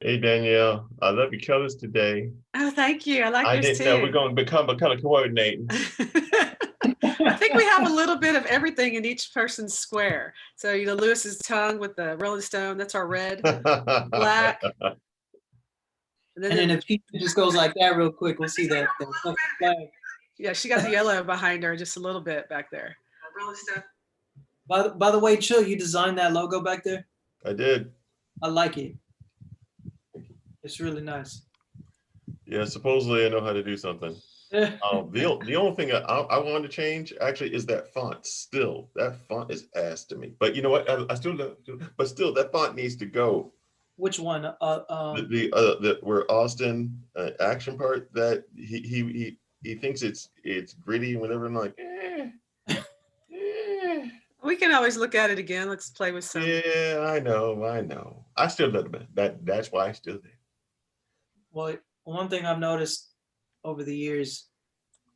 Hey Danielle, I love your colors today. Oh, thank you. I like I yours didn't know we're too. going to become a color coordinating. I think we have a little bit of everything in each person's square. So, Lewis's tongue with the Rolling Stone, that's our red, black. And then if he just goes like that real quick, we'll see that flag. Yeah, she got the yellow behind her just a little bit back there. Rolling Stone. By the way, Chill, you designed that logo back there? I did. I like it. It's really nice. Yeah, supposedly I know how to do something. The only thing I wanted to change actually is that font. Still, that font is ass to me. But you know what? I still love, but still, that font needs to go. Which one? The where Austin action part that he thinks it's gritty and whatever. I'm like, We can always look at it again. Let's play with some. Yeah, I know. I still love it. That's why I still do. Well, one thing I've noticed over the years,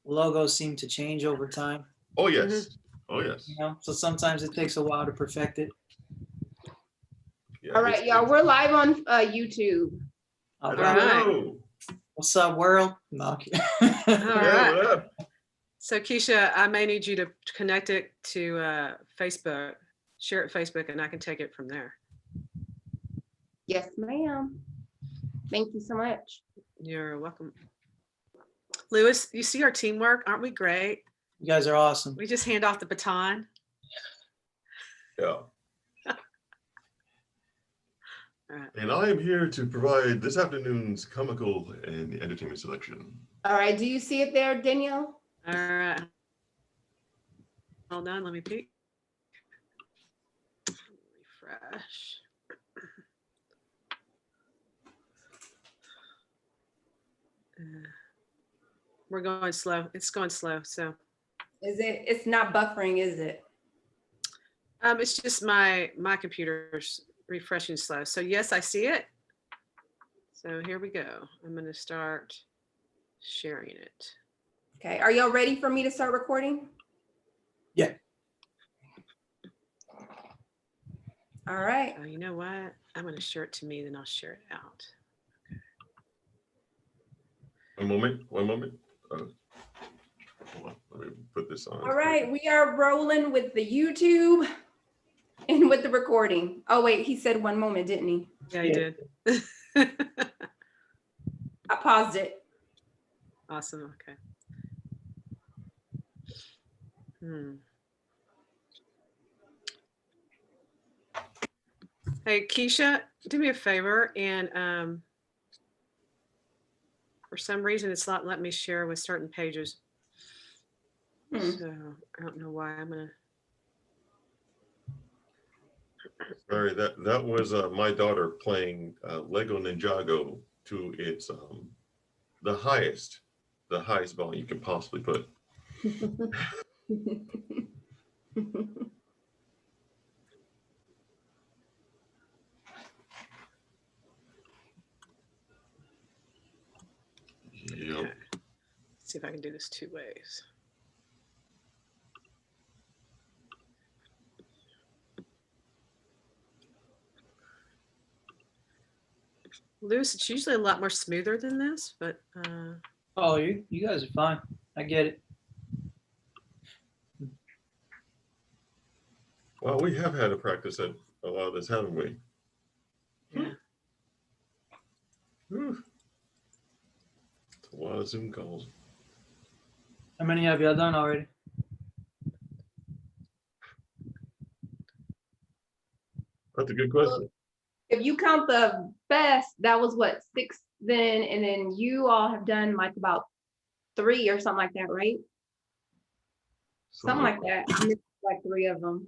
logos seem to change over time. Oh yes. Oh yes. You know, so sometimes it takes a while to perfect it. Yeah, all right, y'all. We're live on YouTube. All right. What's up, world? No. All right. What up? So Keisha, I may need you to connect it to Facebook, share it Facebook, and I can take it from there. Yes, ma'am. Thank you so much. You're welcome. Lewis, you see our teamwork? Aren't we great? You guys are awesome. We just hand off the baton. Yeah. Right. And I am here to provide this afternoon's comical and entertainment selection. All right. Do you see it there, Danielle? All right. Hold on. Let me peek. Refresh. We're going slow. It's going slow. So. Is it? It's not buffering, is it? It's just my computer's refreshing slow. So yes, I see it. So here we go. I'm going to start sharing it. Okay. Are y'all ready for me to start recording? Yeah. All right. Oh, you know what? I'm going to share it to me, then I'll share it out. Okay. One moment. Hold on. Let me put this on. All right. We are rolling with the YouTube and with the recording. Oh, wait. He said one moment, didn't he? Yeah, he did. I paused it. Awesome. Okay. Hey, Keisha, do me a favor. And for some reason, it's not letting me share with certain pages. So I don't know why. I'm going to. Sorry, that was my daughter playing Lego Ninjago to its the highest volume you can possibly put. Yep. Okay. See if I can do this 2 ways. Lewis, it's usually a lot more smoother than this, but oh, you guys are fine. I get it. Well, we have had to practice at a lot of this, haven't we? Yeah. It's a lot of Zoom calls. How many have y'all done already? That's a good question. If you count the best, that was what, 6 then, and then you all have done like about 3 or something like that, right? Something like that. I missed like 3 of them.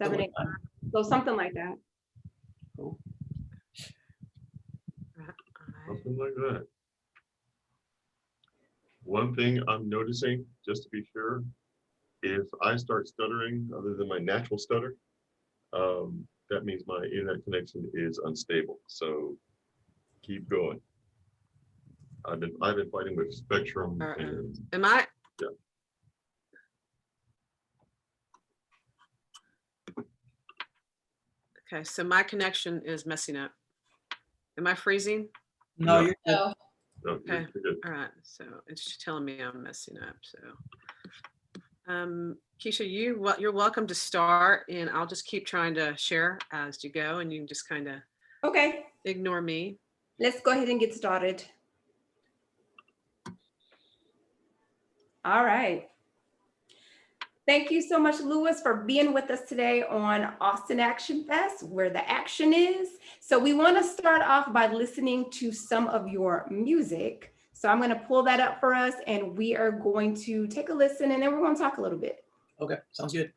7, 8, 9. So something like that. Cool. Something like that. One thing I'm noticing, just to be sure, if I start stuttering other than my natural stutter, that means my internet connection is unstable. So keep going. I've been fighting with Spectrum. And, am I? Yeah. Okay, so my connection is messing up. Am I freezing? No, No. you're good. So, No, Okay. you're good. All right, so it's just telling me I'm messing up, so. Keisha, you're welcome to start, and I'll just keep trying to share as you go, and you can just kind of okay, ignore me. let's go ahead and get started. All right. Thank you so much, Lewis, for being with us today on Austin Action Fest, where the action is. So we want to start off by listening to some of your music. So I'm going to pull that up for us, and we are going to take a listen, and then we're going to talk a little bit. Okay, sounds good.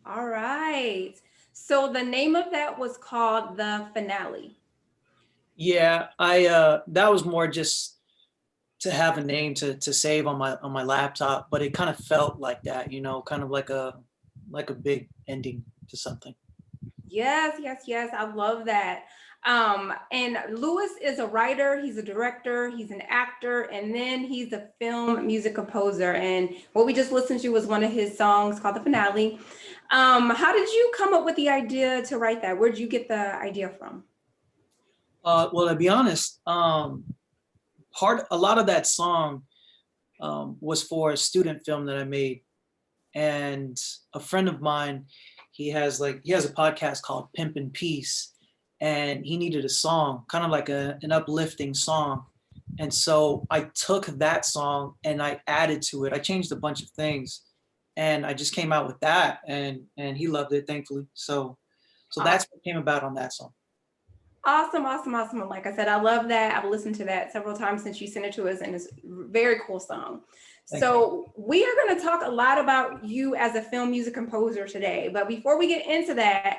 All right. So the name of that was called The Finale. Yeah, that was more just to have a name to save on my laptop, but it kind of felt like that, kind of like a big ending to something. Yes, yes, yes. I love that. And Lewis is a writer, he's a director, he's an actor, and then he's a film music composer. And what we just listened to was one of his songs called The Finale. How did you come up with the idea to write that? Where did you get the idea from? Well, to be honest, a lot of that song was for a student film that I made, and a friend of mine, he has a podcast called Pimp and Peace, and he needed a song, kind of like an uplifting song. And so I took that song and I added to it. I changed a bunch of things, and I just came out with that, and he loved it, thankfully. So that's what came about on that song. Awesome, awesome, awesome. Like I said, I love that. I've listened to that several times since you sent it to us, and it's a very cool song. So we are going to talk a lot about you as a film music composer today. But before we get into that,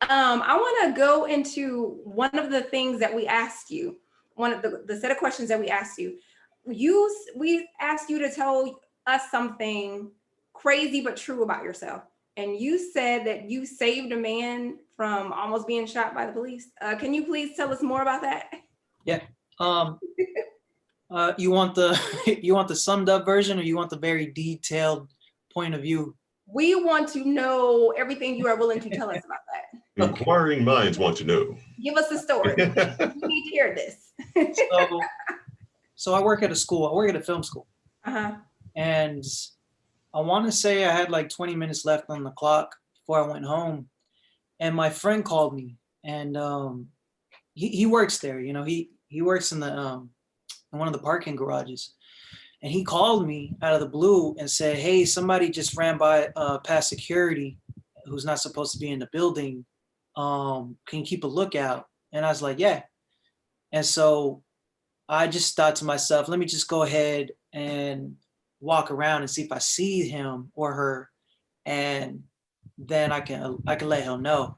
I want to go into one of the things that we asked you, one of the set of questions that we asked you. We asked you to tell us something crazy but true about yourself. And you said that you saved a man from almost being shot by the police. Can you please tell us more about that? Yeah. You want the summed up version, or you want the very detailed point of view? We want to know everything you are willing to tell us about that. Inquiring minds want to know. Give us the story. We need to hear this. So I work at a school. I work at a film school. Uh-huh. And I want to say I had like 20 minutes left on the clock before I went home. And my friend called me, and he works there. You know, he works in the in one of the parking garages. And he called me out of the blue and said, "Hey, somebody just ran by past security who's not supposed to be in the building. Can you keep a lookout?" And I was like, "Yeah." And so I just thought to myself, let me just go ahead and walk around and see if I see him or her, and then I can let him know.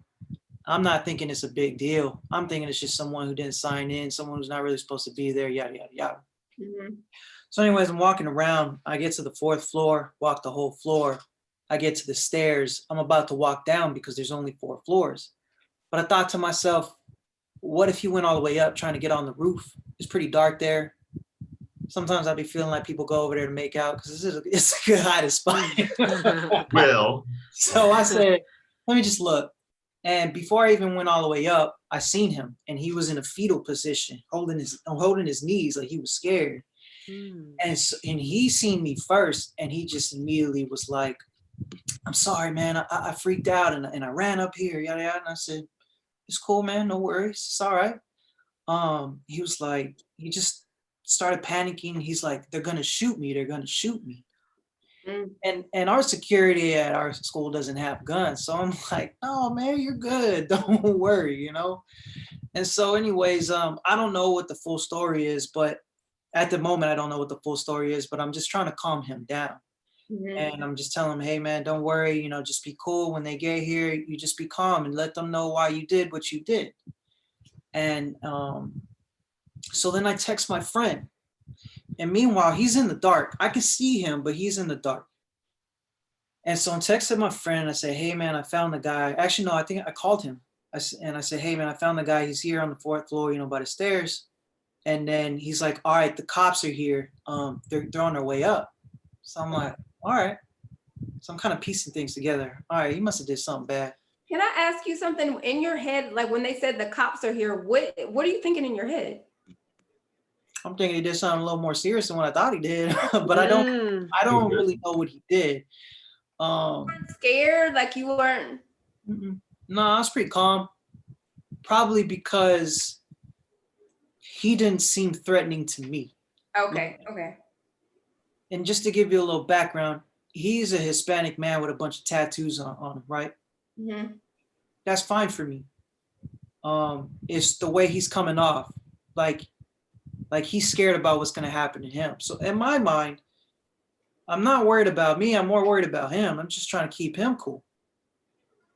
I'm not thinking it's a big deal. I'm thinking it's just someone who didn't sign in, someone who's not really supposed to be there, yada, yada, yada. Mm-hmm. So anyways, I'm walking around. I get to the 4th floor, walk the whole floor. I get to the stairs. I'm about to walk down because there's only 4 floors. But I thought to myself, what if he went all the way up trying to get on the roof? It's pretty dark there. Sometimes I'd be feeling like people go over there to make out because it's a good hiding spot. Well, So I said, let me just look. And before I even went all the way up, I seen him, and he was in a fetal position, holding his knees like he was scared. And he seen me first, and he just immediately was like, "I'm sorry, man. I freaked out and I ran up here, yada yada." And I said, "It's cool, man. No worries. It's all right." He was like, he just started panicking. He's like, "They're gonna shoot me. They're gonna shoot me." And our security at our school doesn't have guns. So I'm like, "No, man, you're good. Don't worry, you know?" And so anyways, I don't know what the full story is, but at the moment, I don't know what the full story is, but I'm just trying to calm him down. Mm-hmm. And I'm just telling him, "Hey, man, don't worry. You know, just be cool. When they get here, you just be calm and let them know why you did what you did." And so then I text my friend. And meanwhile, he's in the dark. I can see him, but he's in the dark. And so I'm texting my friend. I say, "Hey, man, I found the guy." Actually, no, I think I called him. And I said, "Hey, man, I found the guy. He's here on the 4th floor, you know, by the stairs." And then he's like, "All right, the cops are here. They're on their way up." So I'm like, "All right." So I'm kind of piecing things together. All right, he must have did something bad. Can I ask you something in your head? Like when they said the cops are here, what are you thinking in your head? I'm thinking he did something a little more serious than what I thought he did, but I don't really know what he did. Scared, like you weren't? No, I was pretty calm. Probably because he didn't seem threatening to me. Okay. And just to give you a little background, he's a Hispanic man with a bunch of tattoos on him, right? Mm-hmm. That's fine for me. It's the way he's coming off. Like he's scared about what's going to happen to him. So in my mind, I'm not worried about me. I'm more worried about him. I'm just trying to keep him cool.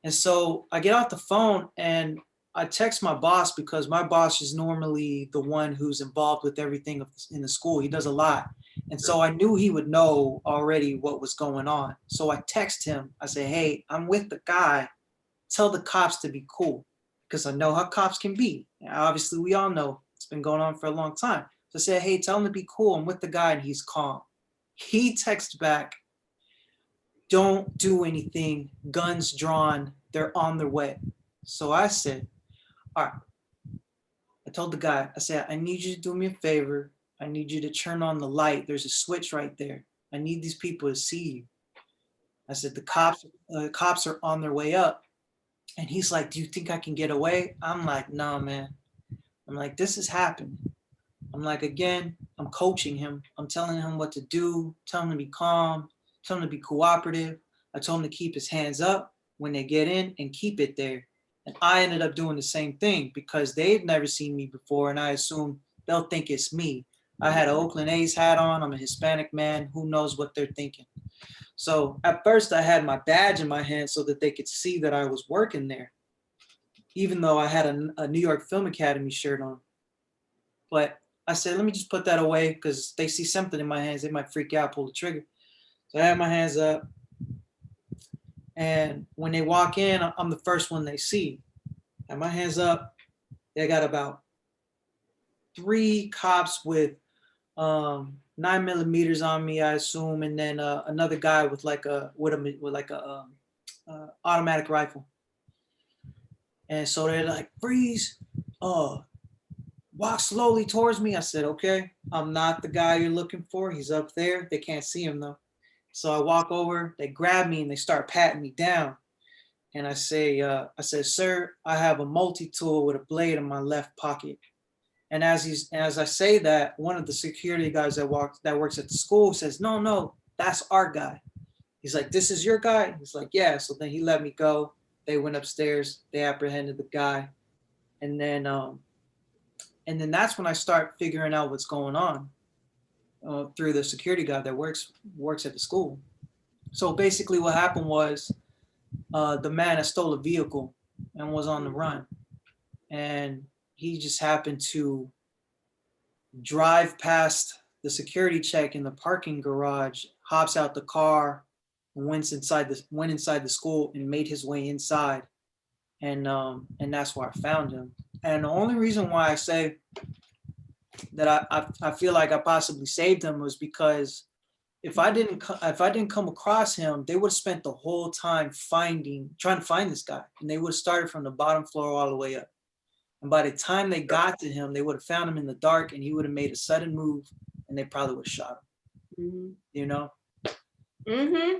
And so I get off the phone and I text my boss, because my boss is normally the one who's involved with everything in the school. He does a lot. And so I knew he would know already what was going on. So I text him. I say, "Hey, I'm with the guy. Tell the cops to be cool," because I know how cops can be. Obviously, we all know it's been going on for a long time. So I said, "Hey, tell him to be cool. I'm with the guy," and he's calm. He texts back, "Don't do anything. Guns drawn. They're on their way." So I said, "All right." I told the guy, I said, "I need you to do me a favor. I need you to turn on the light. There's a switch right there. I need these people to see you." I said, the cops are on their way up." And he's like, "Do you think I can get away?" I'm like, "No, man." I'm like, "This is happening." I'm like, again, I'm coaching him. I'm telling him what to do, telling him to be calm, telling him to be cooperative. I told him to keep his hands up when they get in and keep it there. And I ended up doing the same thing because they've never seen me before, and I assume they'll think it's me. I had an Oakland A's hat on. I'm a Hispanic man. Who knows what they're thinking? So at first I had my badge in my hand so that they could see that I was working there, even though I had a New York Film Academy shirt on. But I said, let me just put that away, because they see something in my hands, they might freak out, pull the trigger. So I had my hands up. And when they walk in, I'm the first one they see. I have my hands up. They got about 3 cops with 9mm on me, I assume, and then another guy with like a automatic rifle. And so they're like, freeze, walk slowly towards me. I said, okay, I'm not the guy you're looking for. He's up there. They can't see him though. So I walk over, they grab me and they start patting me down. And I said, sir, I have a multi-tool with a blade in my left pocket. And as I say that, one of the security guys that works at the school says, no, that's our guy. He's like, this is your guy? He's like, yeah. So then he let me go. They went upstairs, they apprehended the guy. And then that's when I start figuring out what's going on through the security guy that works at the school. So basically what happened was the man that stole a vehicle and was on the run. And he just happened to drive past the security check in the parking garage, hops out the car, went inside the school and made his way inside. And that's where I found him. And the only reason why I say that I feel like I possibly saved him was because if I didn't come across him, they would have spent the whole time trying to find this guy, and they would have started from the bottom floor all the way up. And by the time they got to him, they would have found him in the dark, and he would have made a sudden move, and they probably would have shot him. Mhm. You know? Mm-hmm.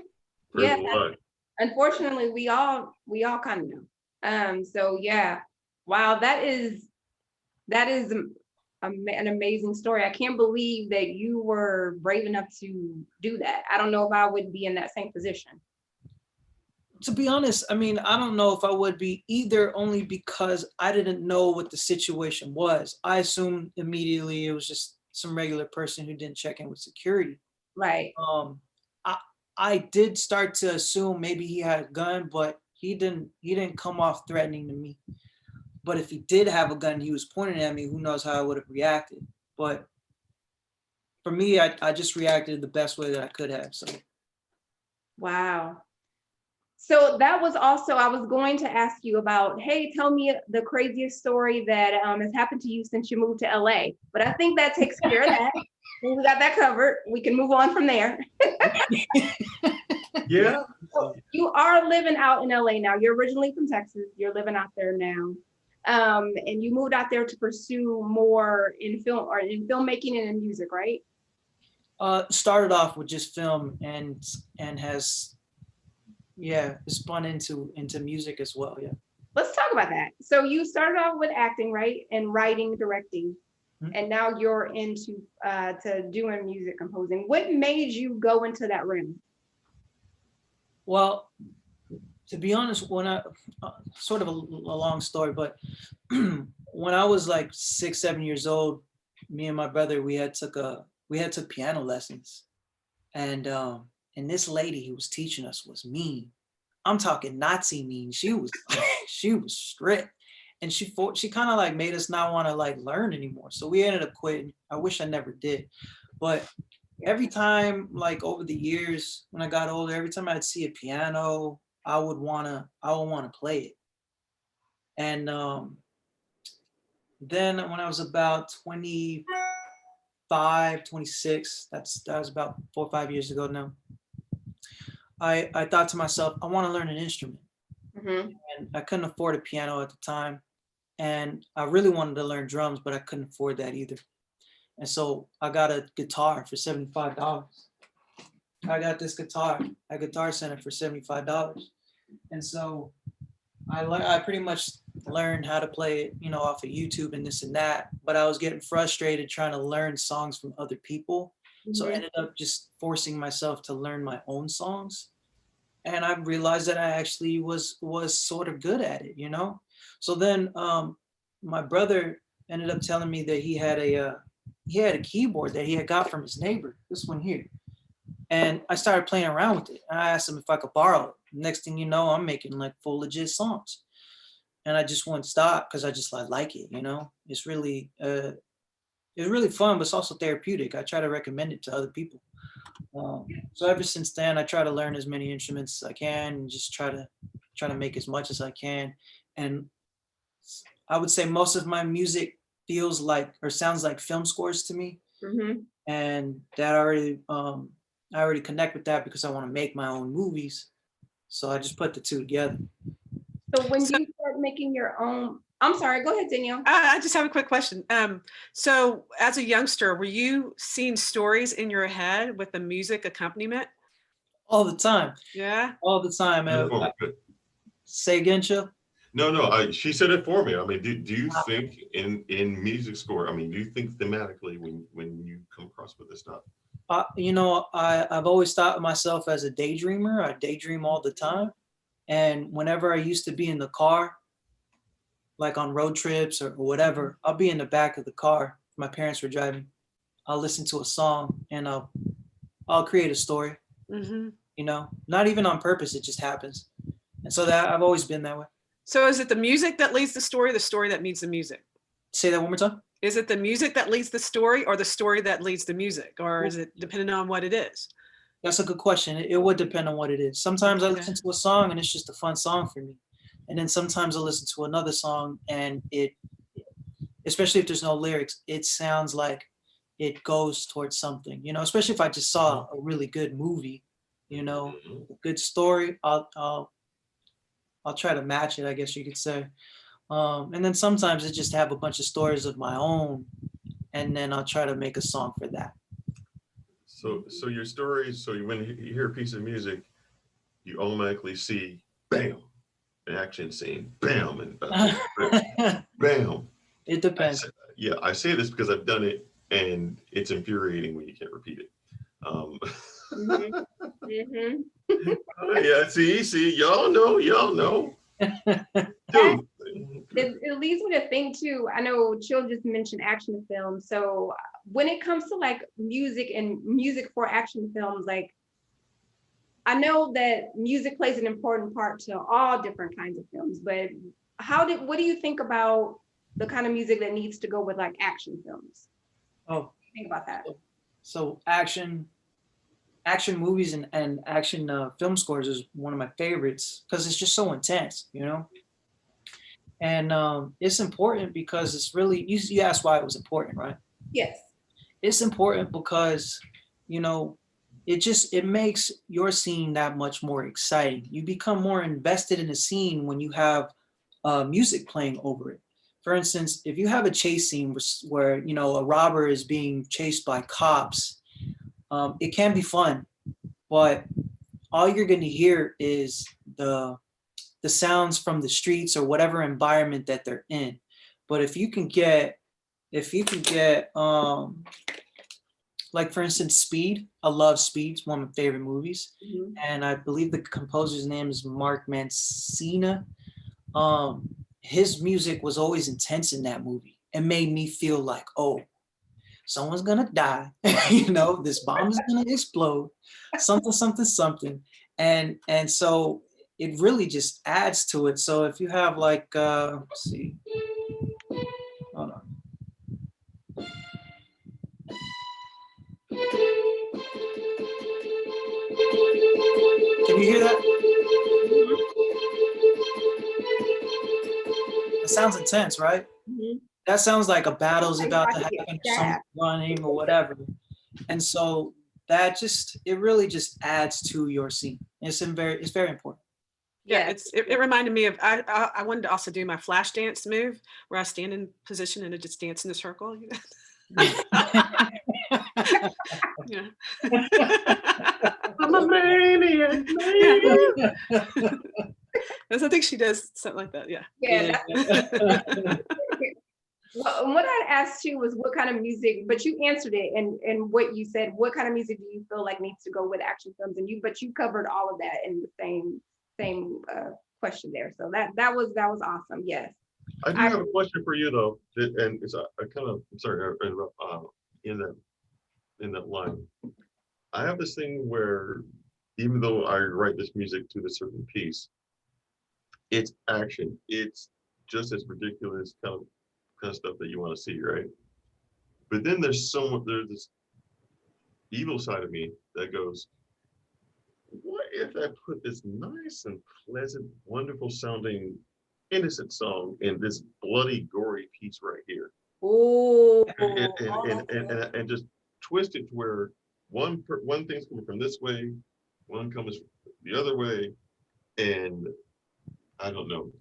Praise Yeah. the Lord. Unfortunately, we all kind of know. So yeah, wow, that is an amazing story. I can't believe that you were brave enough to do that. I don't know if I would be in that same position. To be honest, I mean, I don't know if I would be either, only because I didn't know what the situation was. I assumed immediately it was just some regular person who didn't check in with security. Right. I did start to assume maybe he had a gun, but he didn't come off threatening to me. But if he did have a gun, he was pointing at me, who knows how I would have reacted. But for me, I just reacted the best way that I could have. So Wow. So that was also, I was going to ask you about, hey, tell me the craziest story that has happened to you since you moved to LA. But I think that takes care of that. We got that covered. We can move on from there. Yeah. So you are living out in LA now. You're originally from Texas. You're living out there now. And you moved out there to pursue more in film or in filmmaking and in music, right? started off with just film and has spun into music as well. Yeah. Let's talk about that. So you started off with acting, right? And writing, directing. Mhm. And now you're into to doing music composing. What made you go into that realm? Well, to be honest, when I sort of a long story, but when I was like 6, 7 years old, me and my brother, we had took piano lessons, and this lady who was teaching us was mean. I'm talking Nazi mean. She was she was strict, and she kind of like made us not want to like learn anymore. So we ended up quitting. I wish I never did, but every time, like over the years when I got older, every time I'd see a piano, I would wanna play it. And then when I was about 25, 26, that was about 4 or 5 years ago now, I thought to myself, I want to learn an instrument. Mm-hmm. And I couldn't afford a piano at the time. And I really wanted to learn drums, but I couldn't afford that either. And so I got a guitar for $75. I got this guitar at Guitar Center for $75. And so I pretty much learned how to play it, off of YouTube and this and that. But I was getting frustrated trying to learn songs from other people. So I ended up just forcing myself to learn my own songs. And I realized that I actually was sort of good at it, So then my brother ended up telling me that he had a keyboard that he had got from his neighbor, this one here. And I started playing around with it. I asked him if I could borrow it. Next thing you know, I'm making like full legit songs. And I just wouldn't stop because I like it, It's really fun, but it's also therapeutic. I try to recommend it to other people. So ever since then, I try to learn as many instruments as I can and just try to make as much as I can. And I would say most of my music feels like or sounds like film scores to me. Mm-hmm. And that I already connect with that because I want to make my own movies. So I just put the two together. So when So- you start making your own, I'm sorry, go ahead, Danielle. I just have a quick question. So as a youngster, were you seeing stories in your head with the music accompaniment? All the time, Yeah. all the time. Say again, Chill. No, she said it for me. I mean, do you think in music score, I mean, do you think thematically when you come across with this stuff? You know, I've always thought of myself as a daydreamer. I daydream all the time. And whenever I used to be in the car, like on road trips or whatever, I'll be in the back of the car. My parents were driving. I'll listen to a song and I'll create a story, Mm-hmm. you know, not even on purpose. It just happens. And so that I've always been that way. So is it the music that leads the story that needs the music? Say that one more time. Is it the music that leads the story or the story that leads the music? Or is it depending on what it is? That's a good question. It would depend on what it is. Sometimes I Okay. listen to a song and it's just a fun song for me. And then sometimes I listen to another song and it, especially if there's no lyrics, it sounds like it goes towards something, you know, especially if I just saw a really good movie, you know, a good story, I'll try to match it, I guess you could say. And then sometimes I just have a bunch of stories of my own and then I'll try to make a song for that. So your stories, so when you hear a piece of music, you automatically see, bam, an action scene, bam, and bam. It depends. I say this because I've done it, and it's infuriating when you can't repeat it. Mhm. Mhm. Yeah, see, y'all know. Dude. It leads me to think too. I know Chill just mentioned action films. So when it comes to like music and music for action films, like I know that music plays an important part to all different kinds of films, but what do you think about the kind of music that needs to go with like action films? Oh, What do you think about that? so action movies and action film scores is one of my favorites because it's just so intense, you know. And it's important because it's really you asked why it was important, right? Yes. It's important because, you know, it makes your scene that much more exciting. You become more invested in the scene when you have music playing over it. For instance, if you have a chase scene where you know a robber is being chased by cops, it can be fun, but all you're going to hear is the sounds from the streets or whatever environment that they're in. But if you can get like for instance Speed, I love Speed, it's one of my favorite movies. Mhm. And I believe the composer's name is Mark Mancina. His music was always intense in that movie and made me feel like, oh, someone's gonna die, you know, this bomb is gonna explode, something. And so it really just adds to it. So if you have like let's see, hold on. Can you hear that? It sounds intense, right? Mhm. That sounds like a battle's about to I get happen, that. someone's running or whatever. And so that it really just adds to your scene. It's very important. Yeah, Yes. it reminded me of I wanted to also do my flash dance move where I stand in position and I just dance in a circle. You know? Yeah. I'm a maniac. Yeah. Because I think she does something like that. Yeah. Yeah. Well, what I asked you was what kind of music, but you answered it, and what you said, what kind of music do you feel like needs to go with action films? But you covered all of that in the same question there. So that was awesome. Yes. I do have a question for you though, and it's I'm sorry, in that line. I have this thing where even though I write this music to a certain piece, it's action. It's just as ridiculous kind of stuff that you want to see, right? But then there's this evil side of me that goes, what if I put this nice and pleasant, wonderful sounding, innocent song in this bloody, gory piece right here? Oh. And just twist it to where one thing's coming from this way, one comes the other way, and I don't know,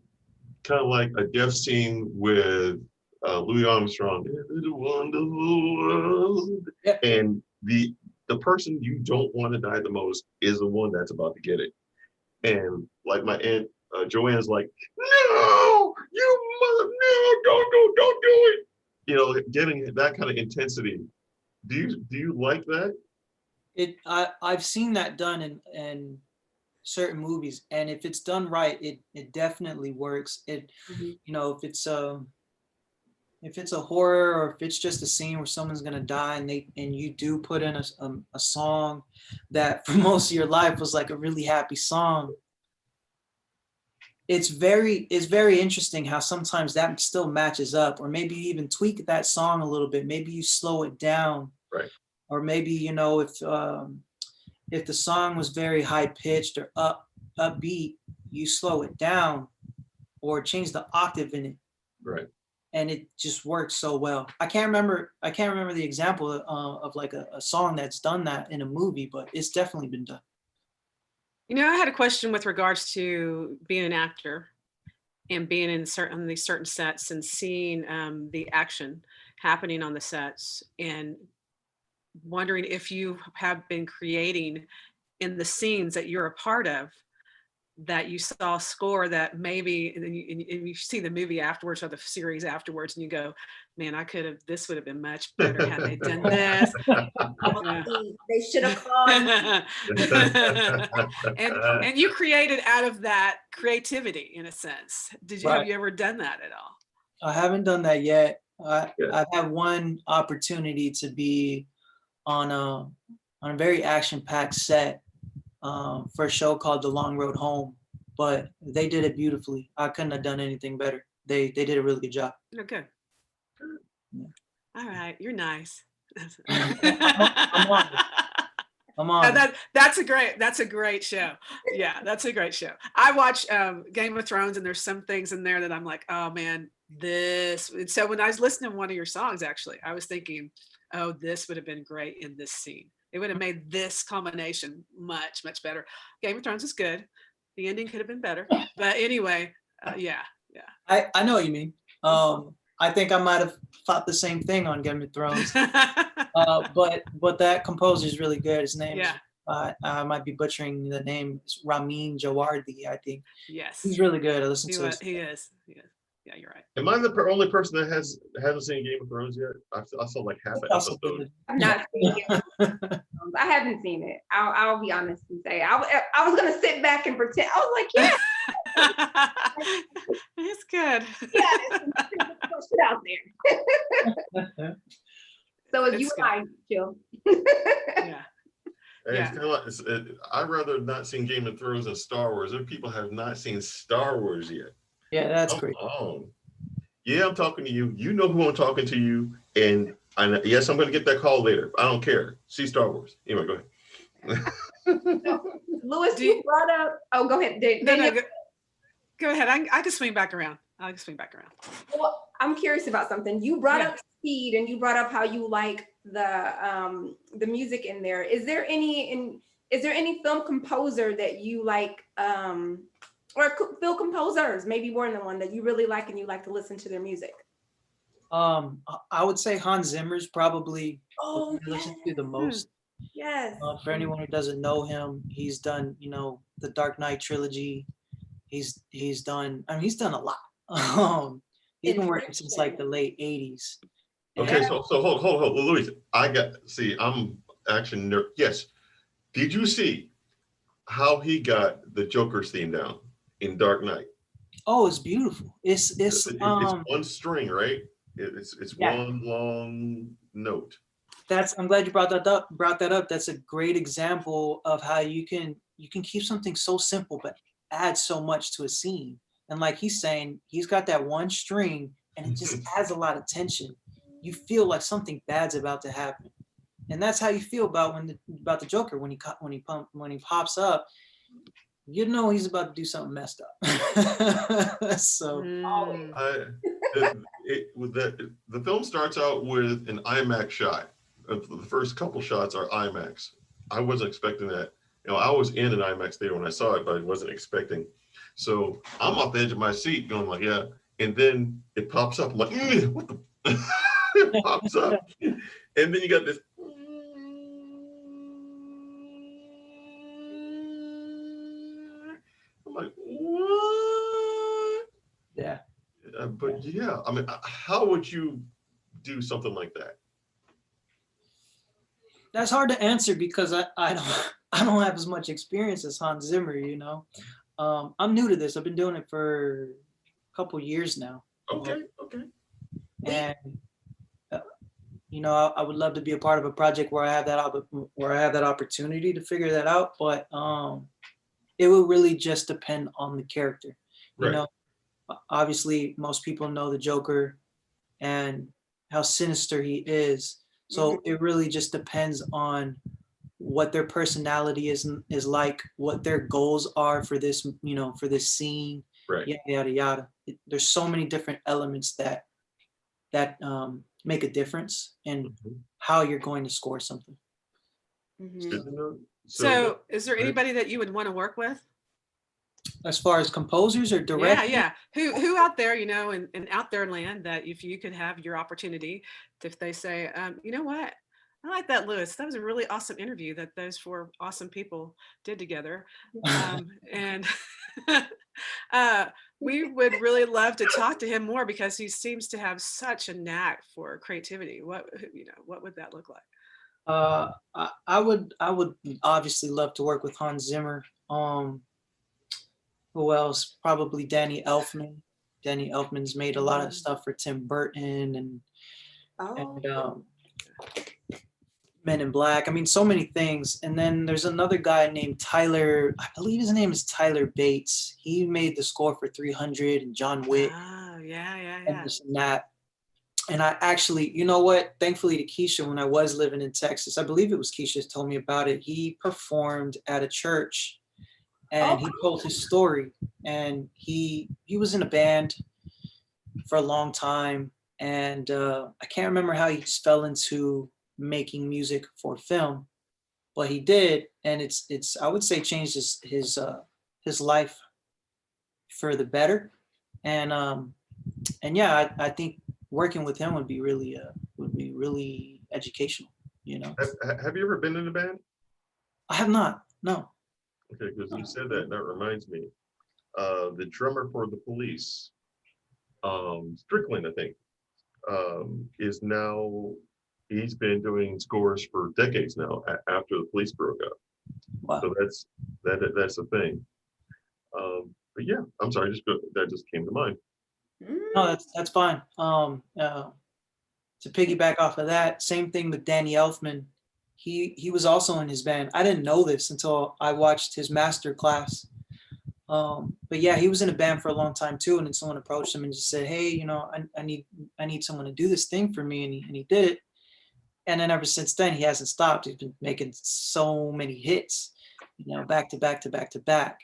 kind of like a death scene with Louis Armstrong. "It's a wonderful world." Yeah. And the person you don't want to die the most is the one that's about to get it. And like my aunt Joanne's like, "No, you mother, no, don't do it." You know, getting that kind of intensity. Do you like that? I've seen that done in certain movies, and if it's done right, it definitely works. It, Mhm. you know, if it's a horror, or if it's just a scene where someone's gonna die, and you do put in a song that for most of your life was like a really happy song, it's very interesting how sometimes that still matches up, or maybe you even tweak that song a little bit. Maybe you slow it down, Right. or maybe, if the song was very high pitched or upbeat, you slow it down or change the octave in it, Right. and it just works so well. I can't remember the example of like a song that's done that in a movie, but it's definitely been done. I had a question with regards to being an actor and being in these certain sets and seeing the action happening on the sets, and wondering if you have been creating in the scenes that you're a part of, that you saw a score that maybe, and you see the movie afterwards or the series afterwards, and you go, man, this would have been much better had they done this. Yeah. They should have called. and you created out of that creativity in a sense. Have Right. you ever done that at all? I haven't done that yet. Yeah. I've had one opportunity to be on a very action-packed set for a show called The Long Road Home, but they did it beautifully. I couldn't have done anything better. They did a really good job. Oh, good. Yeah. All right, you're nice. I'm on. I'm on. That's a great show. Yeah, that's a great show. I watch Game of Thrones, and there's some things in there that I'm like, oh man, this. And so when I was listening to one of your songs, actually, I was thinking, oh, this would have been great in this scene. It would have made this combination much, much better. Game of Thrones is good. The ending could have been better, but anyway, yeah. I know what you mean. I think I might have thought the same thing on Game of Thrones. But that composer is really good. His name is, I might be butchering the name. It's Ramin Djawadi, I think. Yes, He's really good. I listen to his. he is. Yeah, you're right. Am I the only person that hasn't seen Game of Thrones yet? I saw like half an Also episode. good. I've not seen it. I haven't seen it. I'll be honest and say I was gonna sit back and pretend. I was like, yeah, It's good. yeah, push it out there. So if It's you good. like, chill. Yeah. Hey, it's kind of like, I'd rather not seen Game of Thrones than Star Wars. If people have not seen Star Wars yet, Yeah, that's great. Yeah, I'm talking to you. You know who I'm talking to you, and yes, I'm going to get that call later. I don't care. See Star Wars. Anyway, go ahead. Louis, you brought up. Oh, go ahead. Go ahead. I can swing back around. Well, I'm curious about something. You brought up speed, and you brought up how you like the music in there. Is there any film composer that you like, or film composers, maybe more than one, that you really like and you like to listen to their music? I would say Hans Zimmer's probably Oh, who I listen to the most. Yes. For anyone who doesn't know him, he's done, the Dark Knight trilogy. He's done a lot. He's been working since like the late 80s. Okay, so hold, Louise. I'm actually yes. Did you see how he got the Joker's theme down in Dark Knight? Oh, it's beautiful. It's one string, right? It's one long note. I'm glad you brought that up. That's a great example of how you can keep something so simple but add so much to a scene. And like he's saying, he's got that one string and it just adds a lot of tension. You feel like something bad's about to happen. And that's how you feel about the Joker when he pops up. You know he's about to do something messed up. So the film starts out with an IMAX shot. The first couple shots are IMAX. I wasn't expecting that. I was in an IMAX theater when I saw it, but I wasn't expecting. So I'm off the edge of my seat going like, yeah. And then it pops up. I'm like, what the? It pops up. And then you got this. I'm like, what? Yeah. But yeah, I mean, how would you do something like that? That's hard to answer because I don't I don't have as much experience as Hans Zimmer, you know. I'm new to this. I've been doing it for a couple years now. Okay, okay. And you know, I would love to be a part of a project where I have that opportunity to figure that out. But it will really just depend on the character. You Right. know, obviously most people know the Joker and how sinister he is. So it really just depends on what their personality is like, what their goals are for this, you know, for this scene, Right. yada yada yada. There's so many different elements that make a difference in Mhm. how you're going to score something. Mhm. Good to know. So is there Right. anybody that you would want to work with? As far as composers or Yeah, directors, yeah. Who out there, you know, in out there land that if you could have your opportunity, if they say, you know what, I like that, Lewis. That was a really awesome interview that those four awesome people did together. And we would really love to talk to him more because he seems to have such a knack for creativity. What would that look like? I would obviously love to work with Hans Zimmer. Who else? Probably Danny Elfman. Danny Elfman's made a lot of stuff for Tim Burton and Men in Black. I mean, so many things. And then there's another guy named Tyler. I believe his name is Tyler Bates. He made the score for 300 and John Wick Oh, yeah, and this and that. And I actually, you know what? Thankfully to Keisha, when I was living in Texas, I believe it was Keisha told me about it. He performed at a church and he told his story. And he was in a band for a long time. And I can't remember how he just fell into making music for film, but he did. And it's I would say changed his life for the better. And yeah, I think working with him would be really educational, you know. Have you ever been in a band? I have not, no. Okay, because you said that, and that reminds me. The drummer for the Police, Strickland, I think, is now, he's been doing scores for decades now after the Police broke up. Wow. So that's a thing. But yeah, I'm sorry, that just came to mind. No, that's fine. To piggyback off of that, same thing with Danny Elfman. He was also in his band. I didn't know this until I watched his master class. But yeah, he was in a band for a long time too. And then someone approached him and just said, "Hey, you know, I need someone to do this thing for me," and he did it. And then ever since then, he hasn't stopped. He's been making so many hits, you know, back to back to back to back.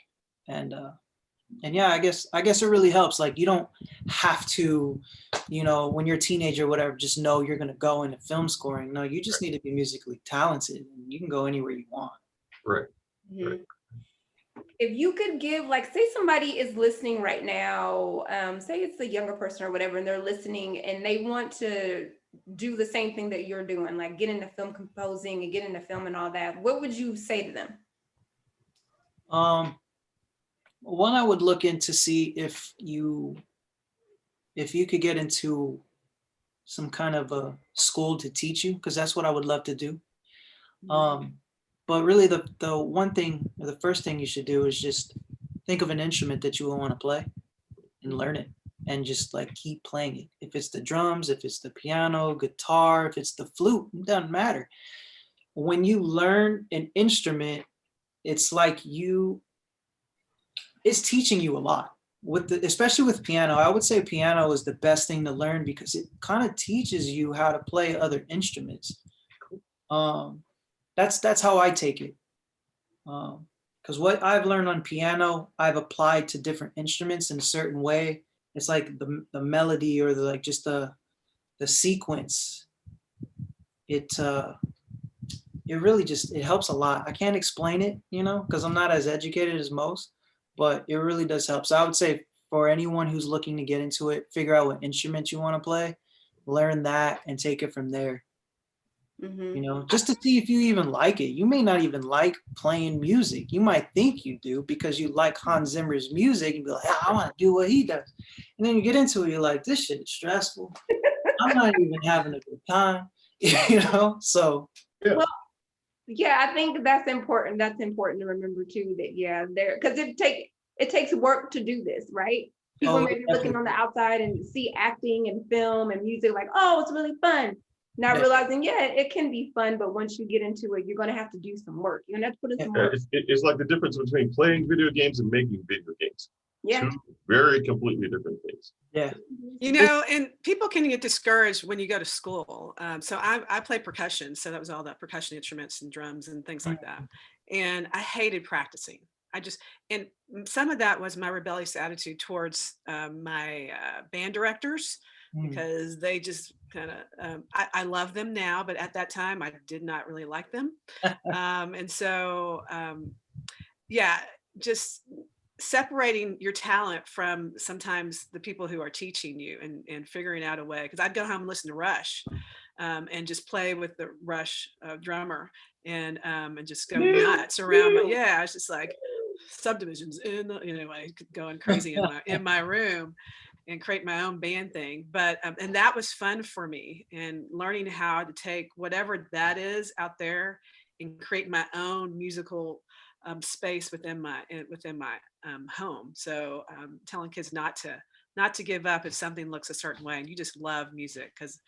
And yeah, I guess it really helps. Like you don't have to, you know, when you're a teenager or whatever, just know you're gonna go into film scoring. No, you just need to be musically talented and you can go anywhere you want. Right. Right. If you could give, like, say somebody is listening right now, say it's a younger person or whatever, and they're listening and they want to do the same thing that you're doing, like get into film composing and get into film and all that, what would you say to them? One, I would look into see if you could get into some kind of a school to teach you, because that's what I would love to do. But really the one thing, or the first thing you should do is just think of an instrument that you want to play and learn it and just like keep playing it. If it's the drums, if it's the piano, guitar, if it's the flute, it doesn't matter. When you learn an instrument, it's like it's teaching you a lot. Especially with piano, I would say piano is the best thing to learn because it kind of teaches you how to play other instruments. That's how I take it. Because what I've learned on piano, I've applied to different instruments in a certain way. It's like the melody or the sequence. It really just, it helps a lot. I can't explain it, you know, because I'm not as educated as most, but it really does help. So I would say for anyone who's looking to get into it, figure out what instrument you want to play, learn that, and take it from there. Mhm. You know, just to see if you even like it. You may not even like playing music. You might think you do because you like Hans Zimmer's music and be like, "Yeah, I want to do what he does." And then you get into it, you're like, this shit is stressful. I'm not even having a good time. You know? So Yeah. Well, yeah, I think that's important. That's important to remember too, that yeah, there, because it takes work to do this, right? People oh, may be looking on the outside and see acting and film and music like, oh, it's really fun. Not Yeah. realizing, yeah, it can be fun, but once you get into it, you're gonna have to do some work. You're gonna have to put in some work. It's like the difference between playing video games and making video games. Yeah. Two very completely different things. yeah. You know, and people can get discouraged when you go to school. So I play percussion. So that was all that percussion instruments and drums and things like that. And I hated practicing. And some of that was my rebellious attitude towards my band directors, Mm. because they just kind of, I love them now, but at that time I did not really like them. And so, yeah, just separating your talent from sometimes the people who are teaching you, and figuring out a way, because I'd go home and listen to Rush, and just play with the Rush drummer, and just go nuts around I was just like subdivisions in the, anyway, going crazy in my room and create my own band thing. But and that was fun for me, and learning how to take whatever that is out there and create my own musical space within my home. So telling kids not to give up if something looks a certain way and you just love music, because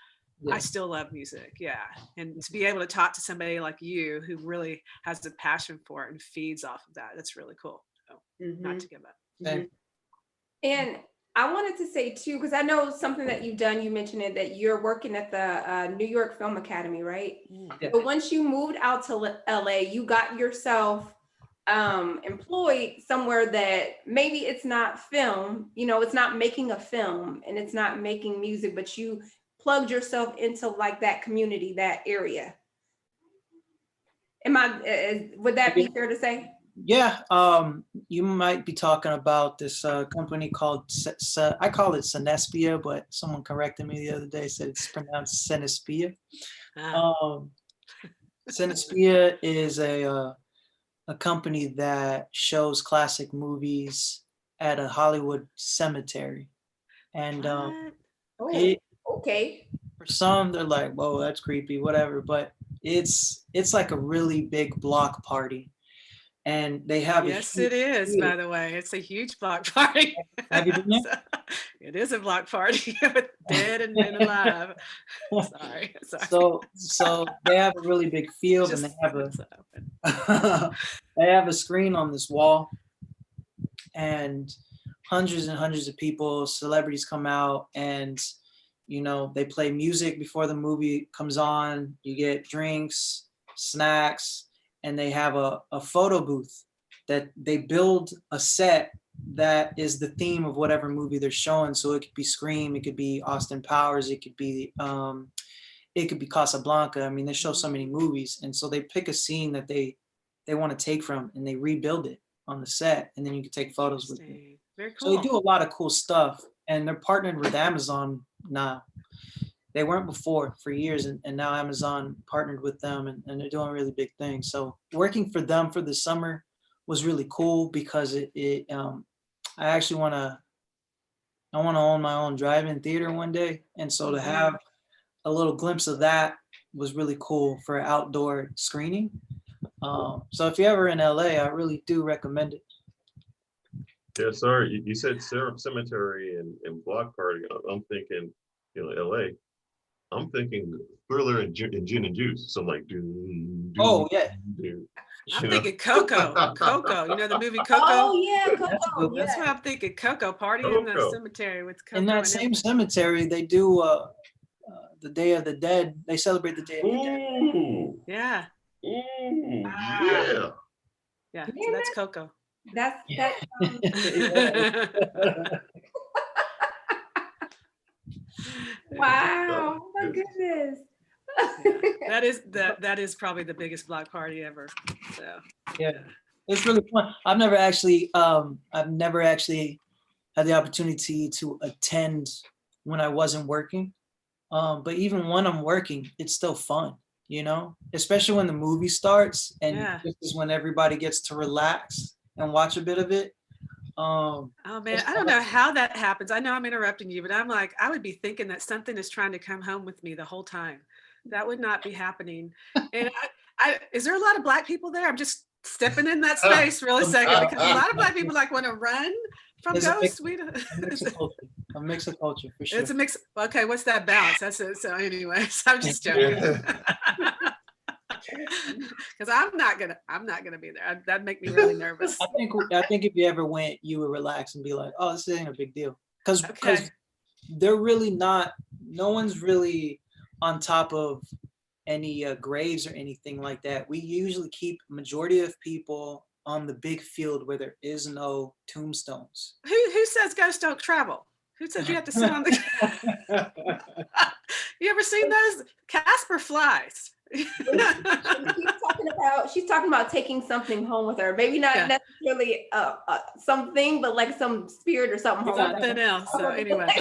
Yeah. I still love music. Yeah. And to be able to talk to somebody like you who really has a passion for it and feeds off of that, that's really cool. So not to give up. Same. And I wanted to say too, because I know something that you've done, you mentioned it, that you're working at the New York Film Academy, right? Yeah. But once you moved out to LA, you got yourself employed somewhere that maybe it's not film, it's not making a film and it's not making music, but you plugged yourself into like that community, that area. Would that be fair to say? Yeah, you might be talking about this company called, I call it Cinespia, but someone corrected me the other day, said it's pronounced Cinespia. Cinespia is a company that shows classic movies at a Hollywood cemetery. And Okay. for some, they're like, whoa, that's creepy, whatever. But it's like a really big block party. And they have yes, it is, by the way. It's a huge block party. Have you been there? So, it is a block party with dead and alive. Sorry. So they have a really big field, and they have a screen on this wall, and hundreds of people, celebrities come out, and they play music before the movie comes on. You get drinks, snacks, and they have a photo booth that they build a set that is the theme of whatever movie they're showing. So it could be Scream, it could be Austin Powers, it could be Casablanca. I mean, they show so many movies, and so they pick a scene that they want to take from, and they rebuild it on the set, and then you can take photos with it. Very cool. So they do a lot of cool stuff, and they're partnered with Amazon now. They weren't before for years, and now Amazon partnered with them, and they're doing really big things. So working for them for the summer was really cool, because I actually want to own my own drive-in theater one day, and so to have a little glimpse of that was really cool for outdoor screening. So if you're ever in LA, I really do recommend it. Yeah, sorry, you said cemetery and block party. I'm thinking, LA. I'm thinking Thriller and Gin and Juice. So I'm like, Oh yeah. I'm thinking Coco. Coco, the movie Coco? Oh yeah, Coco. That's what I'm thinking. Coco, party in the cemetery with Coco. In that same cemetery, they do the Day of the Dead. They celebrate the Day of the Dead. Ooh. Yeah. Ooh, yeah. Yeah, so that's Coco. That. Wow, my goodness. Yeah. That is probably the biggest block party ever. So yeah. It's really fun. I've never actually had the opportunity to attend when I wasn't working. But even when I'm working, it's still fun, you know, especially when the movie starts and this is when everybody gets to relax and watch a bit of it. Oh man, I don't know how that happens. I know I'm interrupting you, but I'm like, I would be thinking that something is trying to come home with me the whole time. That would not be happening. And is there a lot of Black people there? I'm just stepping in that space for a second because a lot of Black people like want to run from ghosts. A mix of culture for sure. It's a mix. Okay, what's that balance? That's it. So, anyways, I'm just joking. Because I'm not gonna be there. That'd make me really nervous. I think if you ever went, you would relax and be like, oh, this ain't a big deal. Because they're really not. No one's really on top of any graves or anything like that. We usually keep majority of people on the big field where there is no tombstones. Who says ghosts don't travel? Who says you have to sit on the? You ever seen those? Casper flies. She's talking about taking something home with her. Maybe not necessarily something, but like some spirit or something. Something else. So anyway,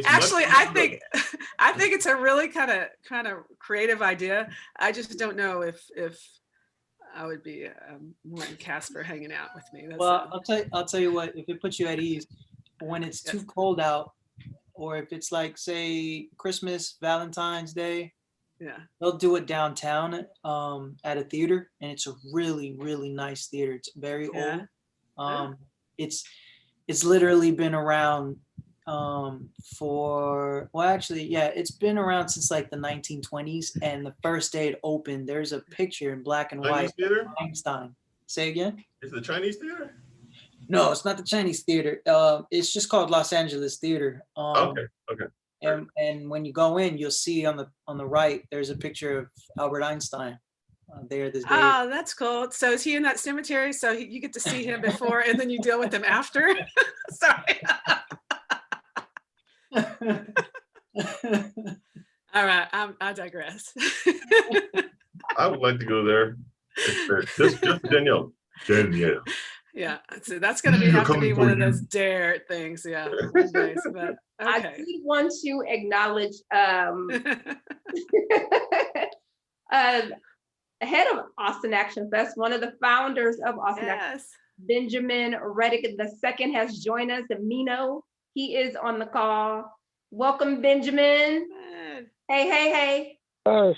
Actually, I think it's a really kind of creative idea. I just don't know if I would be wanting Casper hanging out with me. I'll tell you what. If it puts you at ease, when it's too cold out, or if it's like say Christmas, Valentine's Day, they'll do it downtown at a theater, and it's a really, really nice theater. It's very old. It's literally been around it's been around since like the 1920s, and the first day it opened, there's a picture in black and white of Einstein. Say again? Is it the Chinese theater? No, it's not the Chinese theater. It's just called Los Angeles Theater. Okay. And when you go in, you'll see on the right, there's a picture of Albert Einstein there this day. Oh, that's cool. So is he in that cemetery? So you get to see him before, and then you deal with him after? Sorry. All right, I digress. I would like to go there. Just Danielle. Yeah, so that's going to have to be one of those dare things. Yeah. Nice, but, okay. I did want to acknowledge head of Austin Action Fest, one of the founders of Austin Action Fest, Benjamin Reddick II has joined us. Mino, he is on the call. Welcome, Benjamin. Hey. Yes.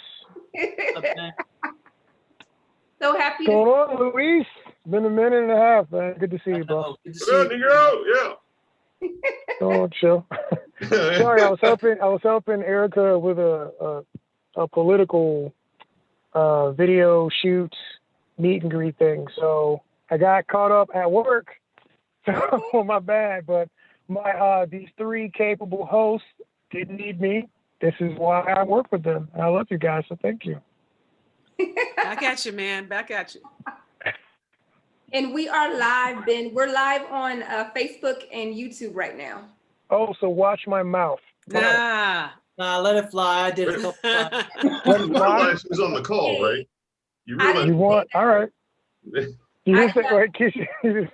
So happy. What's going on, Luis? It's been a minute and a half, man. Good to see you, bro. Good Negro. Yeah. Don't chill. Sorry, I was helping Erica with a political video shoot, meet and greet thing. So I got caught up at work. So my bad, but these three capable hosts didn't need me. This is why I work with them. I love you guys, so thank you. Back at you, man. Back at you. And we are live, Ben. We're live on Facebook and YouTube right now. Oh, so watch my mouth. Nah, let it fly. I did it a couple times. You realize who's on the call, right? You want? All right. You didn't say right, Kish. I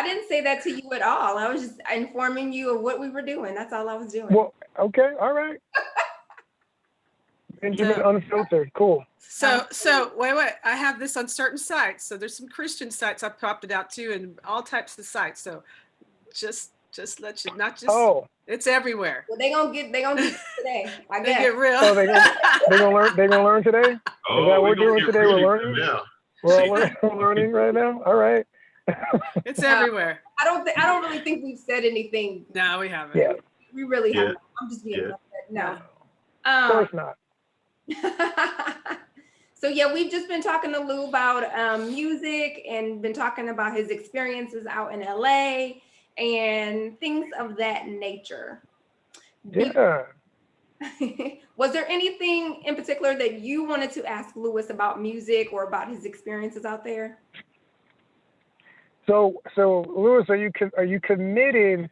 didn't say that to you at all. I was just informing you of what we were doing. That's all I was doing. Well, okay, all right. Benjamin Unfiltered, cool. So wait. I have this on certain sites. So there's some Christian sites I've popped it out to, and all types of sites. So just let you it's everywhere. Well, they gonna get today. I guess. They get real. So they gonna learn today. Oh, is that what we're doing today? Really, we're learning. Yeah. We're learning right now. All right. It's everywhere. I don't really think we've said anything. No, we haven't. Yeah. We really haven't. I'm just being no. Of course not. So yeah, we've just been talking to Lou about music and been talking about his experiences out in LA and things of that nature. Yeah. Was there anything in particular that you wanted to ask Lewis about music or about his experiences out there? So Lewis, are you committed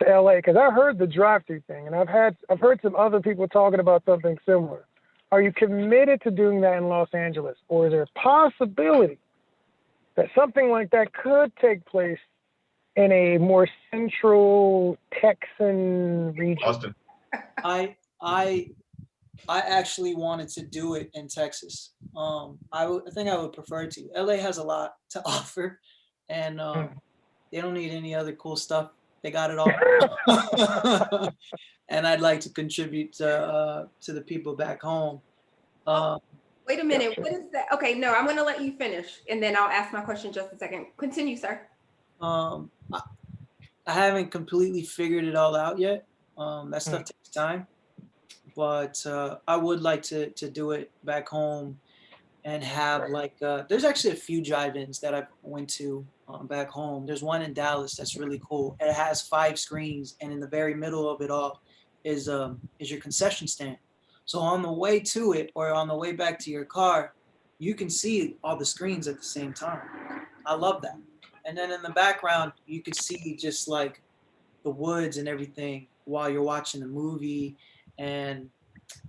to LA? Because I heard the drive-through thing, and I've heard some other people talking about something similar. Are you committed to doing that in Los Angeles, or is there a possibility that something like that could take place in a more central Texan region. Austin. I actually wanted to do it in Texas. I think I would prefer to. LA has a lot to offer, and they don't need any other cool stuff. They got it all. And I'd like to contribute to the people back home. Wait a minute. What is that? Okay, no, I'm going to let you finish, and then I'll ask my question just a second. Continue, sir. I haven't completely figured it all out yet. That stuff takes time, but I would like to do it back home and have like there's actually a few drive-ins that I went to back home. There's one in Dallas that's really cool. It has 5 screens, and in the very middle of it all is your concession stand. So on the way to it or on the way back to your car, you can see all the screens at the same time. I love that. And then in the background, you could see just like the woods and everything while you're watching the movie. And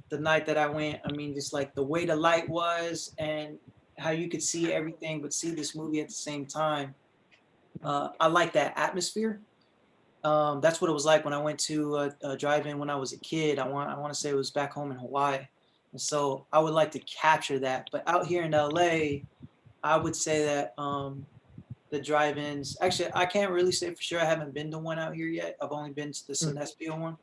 the night that I went, I mean, just like the way the light was and how you could see everything but see this movie at the same time. I like that atmosphere. That's what it was like when I went to a drive-in when I was a kid. I want to say it was back home in Hawaii. And so I would like to capture that. But out here in LA, I would say that the drive-ins, actually, I can't really say for sure. I haven't been to one out here yet. I've only been to the Sinespio one.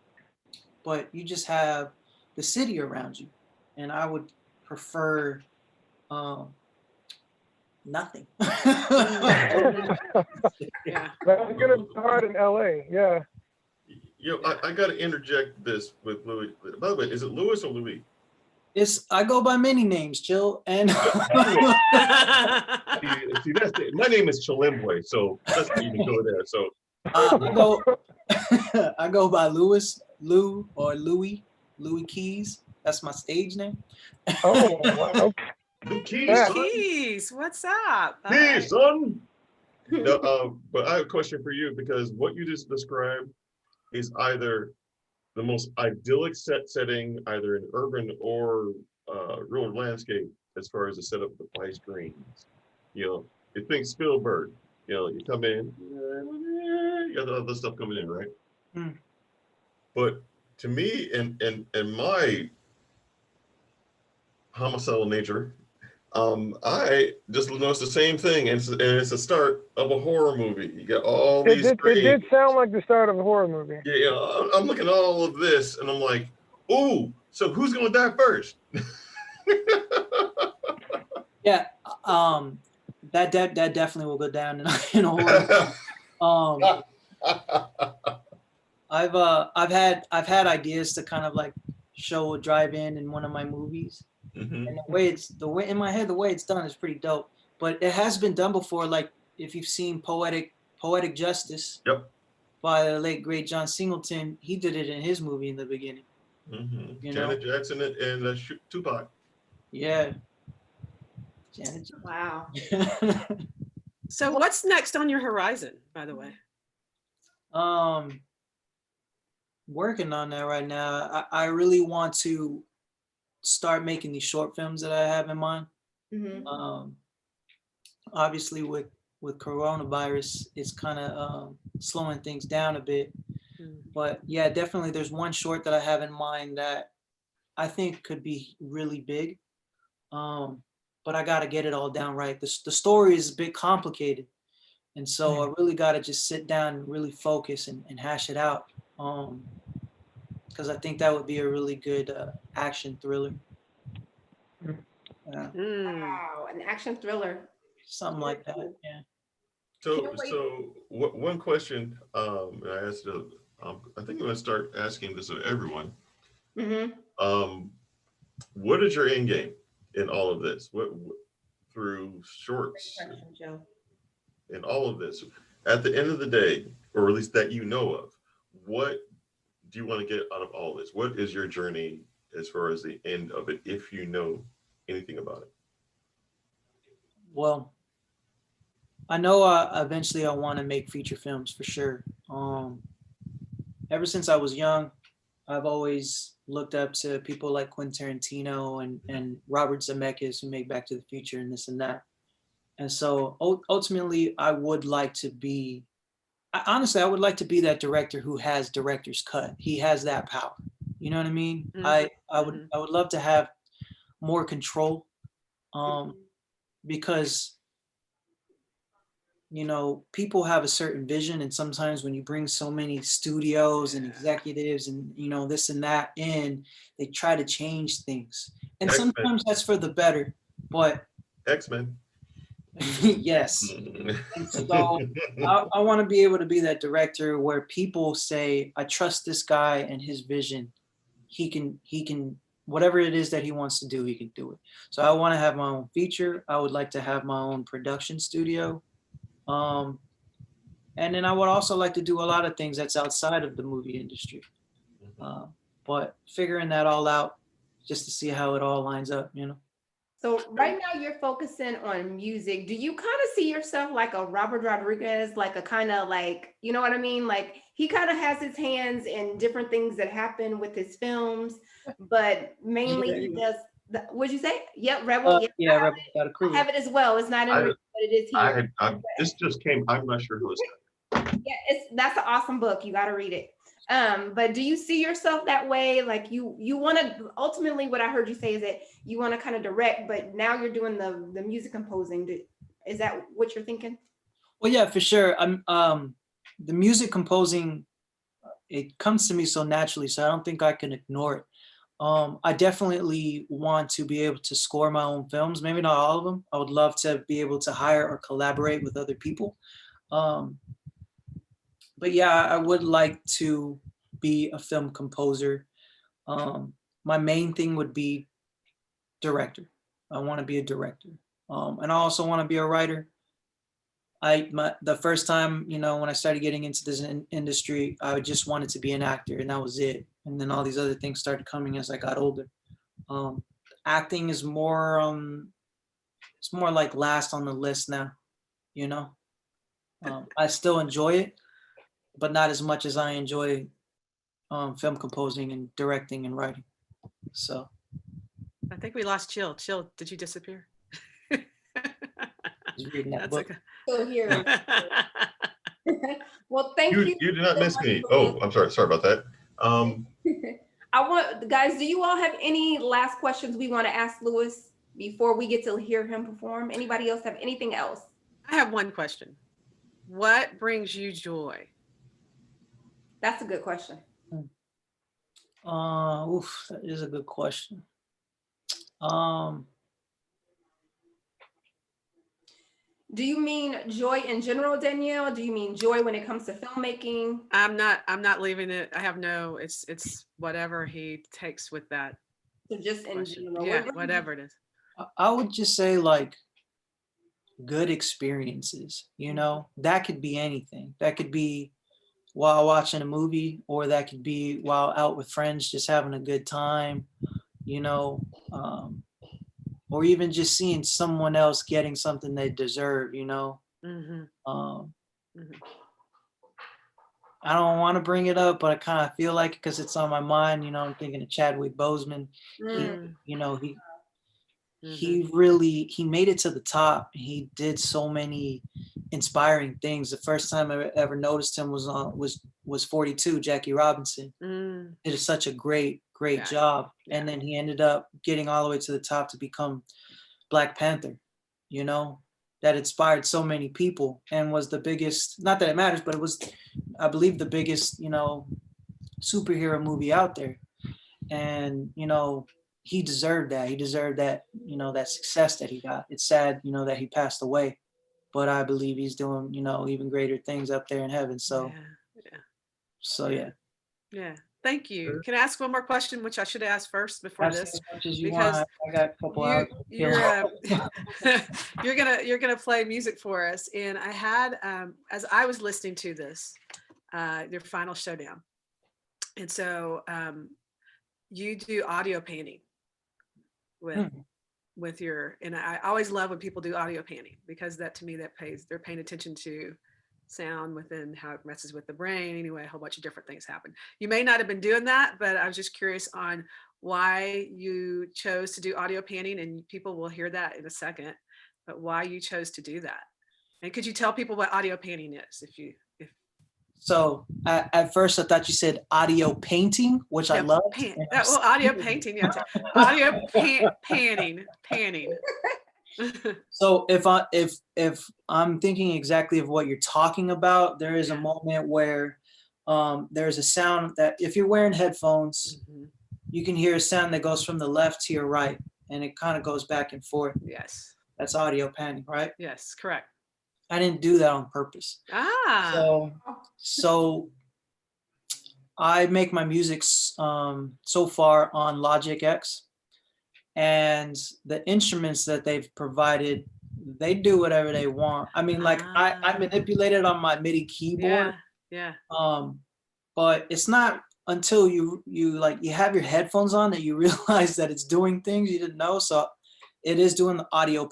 But you just have the city around you. And I would prefer nothing. Yeah. That's gonna be hard in LA. Yeah. Yo, I got to interject this with Louis. By the way, is it Louis or Louis? I go by many names, Chill, and See, that's my name is Chilimbwe, so let's even go there. So I go by Lou or Louis Keys. That's my stage name. Oh, wow. Lou Keys, Yeah. son. Keys, what's up? All Hey, right. son. No, but I have a question for you because what you just described is either the most idyllic setting, either in urban or rural landscape, as far as the setup of the 5 screens. You know, you think Spielberg. You know, you come in, you got all this stuff coming in, right? Mm. But to me, and my homicidal nature, I just noticed the same thing, and it's the start of a horror movie. You got all these It screens. did sound like the start of a horror movie. Yeah, I'm looking at all of this, and I'm like, ooh, so who's gonna die first? Yeah, that definitely will go down in a horror. I've had ideas to kind of like show a drive-in in one of my movies. Mhm. And the way in my head, the way it's done is pretty dope. But it has been done before. Like if you've seen Poetic Justice, Yep. by the late great John Singleton, he did it in his movie in the beginning. Mm-hmm. You Janet know? Jackson and Tupac. Yeah. Janet. Wow. So what's next on your horizon, by the way? Working on that right now. I really want to start making these short films that I have in mind. Mm-hmm. Obviously with coronavirus, it's kind of slowing things down a bit. But yeah, definitely there's one short that I have in mind that I think could be really big. But I got to get it all down right. The story is a bit complicated. And so I really got to just sit down and really focus and hash it out. Because I think that would be a really good action thriller. Yeah, Wow, an action thriller. something like that. Yeah. So one question, and I asked, I think I'm gonna start asking this of everyone. Mm-hmm. What is your end game in all of this? What through shorts Joe. in all of this? At the end of the day, or at least that you know of, what do you want to get out of all this? What is your journey as far as the end of it, if you know anything about it? Well, I know eventually I want to make feature films for sure. Ever since I was young, I've always looked up to people like Quentin Tarantino and Robert Zemeckis who make Back to the Future and this and that. And so ultimately, I would like to be, honestly, I would like to be that director who has director's cut. He has that power. You know what I mean? Mhm, I would love to have more control, because people have a certain vision, and sometimes when you bring so many studios and executives and this and that in, they try to change things, and X-Men. sometimes that's for the better, but X-Men. yes. And so I want to be able to be that director where people say, I trust this guy and his vision. He can, whatever it is that he wants to do, he can do it. So I want to have my own feature. I would like to have my own production studio. And then I would also like to do a lot of things that's outside of the movie industry. But figuring that all out just to see how it all lines up, So right now you're focusing on music. Do you kind of see yourself like a Robert Rodriguez, like a kind of like, you know what I mean? Like he kind of has his hands in different things that happen with his films, but mainly Yeah. he does, what'd you say? Yep, Rebel. Yep, Yeah, Rebel Without a I Crew. have it as well. It's not in the I, review, but it is here. this just came. I'm not sure who it's. Yeah, that's an awesome book. You got to read it. But do you see yourself that way? Like you want to, ultimately what I heard you say is that you want to kind of direct, but now you're doing the music composing. Is that what you're thinking? Well, yeah, for sure. The music composing, it comes to me so naturally, so I don't think I can ignore it. I definitely want to be able to score my own films, maybe not all of them. I would love to be able to hire or collaborate with other people. But yeah, I would like to be a film composer. My main thing would be director. I want to be a director. And I also want to be a writer. The first time, when I started getting into this industry, I just wanted to be an actor, and that was it. And then all these other things started coming as I got older. Acting is more, it's more like last on the list now. I still enjoy it, but not as much as I enjoy film composing and directing and writing. So I think we lost Chill. Chill, did you disappear? he's reading that That's book. okay. So here. Well, thank you. You did not so miss much me. for Oh, I'm sorry. Sorry about that. I want, guys, do you all have any last questions we want to ask Lewis before we get to hear him perform? Anybody else have anything else? I have one question. What brings you joy? That's a good question. That is a good question. Do you mean joy in general, Danielle? Do you mean joy when it comes to filmmaking? I'm not leaving it. I have no, it's whatever he takes with that So just in question. general. Yeah, whatever it is. I would just say like good experiences, that could be anything. That could be while watching a movie, or that could be while out with friends, just having a good time, or even just seeing someone else getting something they deserve, Mm-hmm. Um, Mm-hmm. I don't want to bring it up, but I kind of feel like it because it's on my mind. I'm thinking of Chadwick Boseman. He made it to the top. He did so many inspiring things. The first time I ever noticed him was 42, Jackie Robinson. Did such a great job. Yeah. And then he ended up getting all the way to the top to become Black Panther, that inspired so many people and was the biggest, not that it matters, but it was, I believe, the biggest, superhero movie out there. And, he deserved that. He deserved that, that success that he got. It's sad, that he passed away, but I believe he's doing, even greater things up there in heaven. So, yeah. Yeah. Thank you. Can I ask one more question, which I should have asked first before Ask this? as much as you Because want. I got a couple hours. you're gonna play music for us, and I had as I was listening to this, your final showdown, and so you do audio painting with your, and I always love when people do audio painting, because that to me they're paying attention to sound within how it messes with the brain. Anyway, a whole bunch of different things happen. You may not have been doing that, but I was just curious on why you chose to do audio painting, and people will hear that in a second. but why you chose to do that. And could you tell people what audio painting is if So at first I thought you said audio painting, which I no, love. well, audio painting, yeah, audio panning. So if I'm thinking exactly of what you're talking about, there is a Yeah. moment where there's a sound that if you're wearing headphones, Mhm. you can hear a sound that goes from the left to your right, and it kind of goes back and forth. Yes, That's audio panning, right? yes, correct. I didn't do that on purpose. Ah, So I make my music so far on Logic X, and the instruments that they've provided, they do whatever they want. I mean, like I manipulate it on my MIDI keyboard, yeah. but it's not until you have your headphones on that you realize that it's doing things you didn't know. So it is doing the audio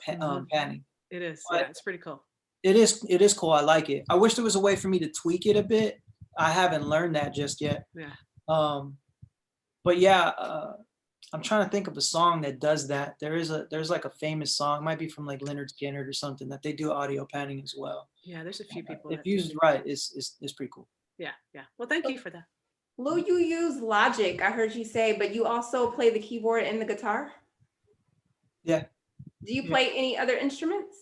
panning. It is. But Yeah, it's pretty cool. it is cool. I like it. I wish there was a way for me to tweak it a bit. I haven't learned that just yet. Yeah. But yeah, I'm trying to think of a song that does that. There's like a famous song, it might be from like Leonard Skinner or something, that they do audio panning as well. Yeah, there's a few people. If that do. used right, it's pretty cool. Yeah, yeah. Well, thank you for that. Lou, you use Logic, I heard you say, but you also play the keyboard and the guitar? Yeah. Do you play any other instruments?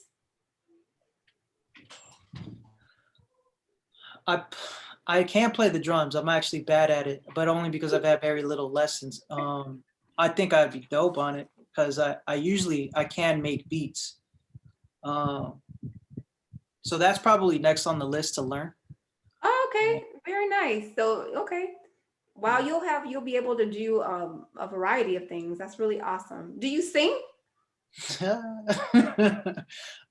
I can't play the drums. I'm actually bad at it, but only because I've had very little lessons. I think I'd be dope on it because I can make beats. So that's probably next on the list to learn. Oh, okay, very nice. So, okay. Wow, you'll be able to do a variety of things. That's really awesome. Do you sing?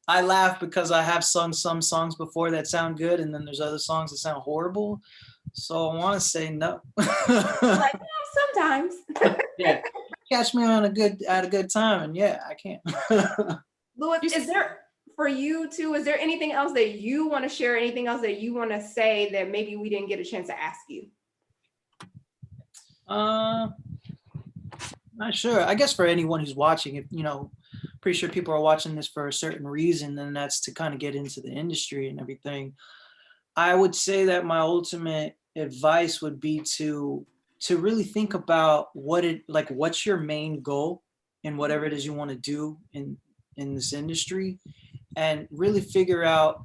I laugh because I have sung some songs before that sound good, and then there's other songs that sound horrible. So I want to say no. Like, sometimes. Yeah, catch me at a good time, and yeah, I can. Louis, is there for you too? Is there anything else that you want to share? Anything else that you want to say that maybe we didn't get a chance to ask you? Not sure. I guess for anyone who's watching, if pretty sure people are watching this for a certain reason, and that's to kind of get into the industry and everything. I would say that my ultimate advice would be to really think about what's your main goal in whatever it is you want to do in this industry, and really figure out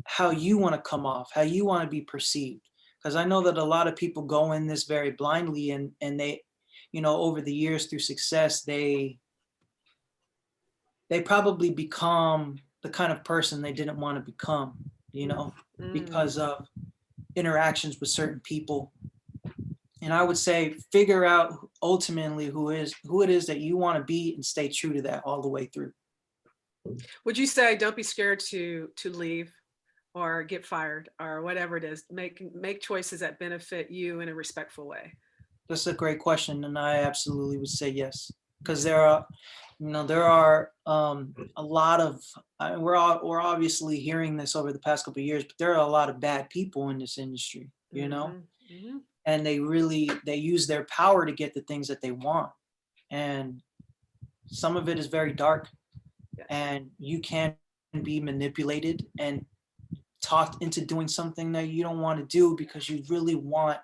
how you want to come off, how you want to be perceived. Because I know that a lot of people go in this very blindly, and they, over the years through success, they probably become the kind of person they didn't want to become, because of interactions with certain people. And I would say figure out ultimately who it is that you want to be, and stay true to that all the way through. Would you say don't be scared to leave or get fired or whatever it is? Make choices that benefit you in a respectful way. That's a great question, and I absolutely would say yes, because there are a lot of we're obviously hearing this over the past couple of years, but there are a lot of bad people in this industry, Mm-hmm. and they use their power to get the things that they want, and some of it is very dark. Yes. And you can be manipulated and talked into doing something that you don't want to do because you really want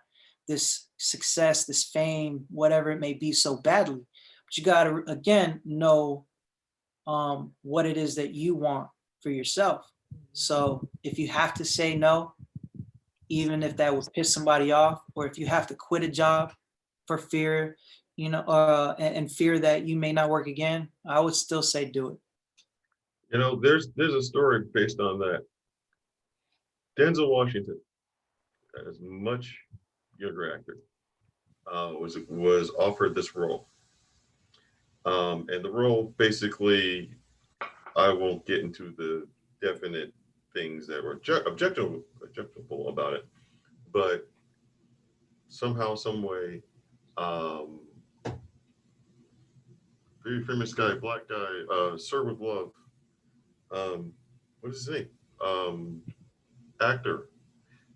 this success, this fame, whatever it may be, so badly. But you got to, again, know what it is that you want for yourself. So if you have to say no, even if that would piss somebody off, or if you have to quit a job for fear, and fear that you may not work again, I would still say do it. There's a story based on that. Denzel Washington, as much younger actor, was offered this role. And the role, basically, I won't get into the definite things that were objectionable about it, but somehow, some way, very famous guy, black guy, Sir with Love. What is his name? Actor,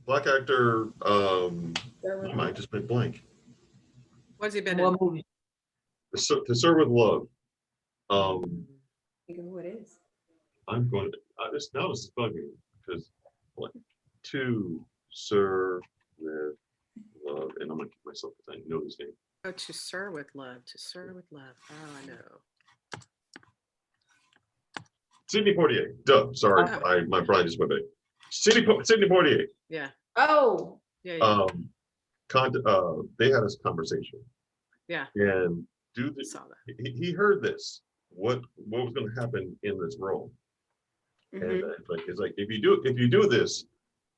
black actor. My mind just went blank. What's he been in? What movie? To Serve with Love. Think of who it is. I'm going to, this now this is bugging me because like to serve with love, and I'm gonna keep myself because I know this name. Oh, to serve with love, to serve with love. Oh, I know. Sidney Poitier. Duh. Sorry, Oh. my brain just went back. Sidney Poitier. Yeah. Oh, Yeah. Yeah. They had this conversation, Yeah. and I saw that. he heard this. What was going to happen in this role? And mhm. it's like if you do this,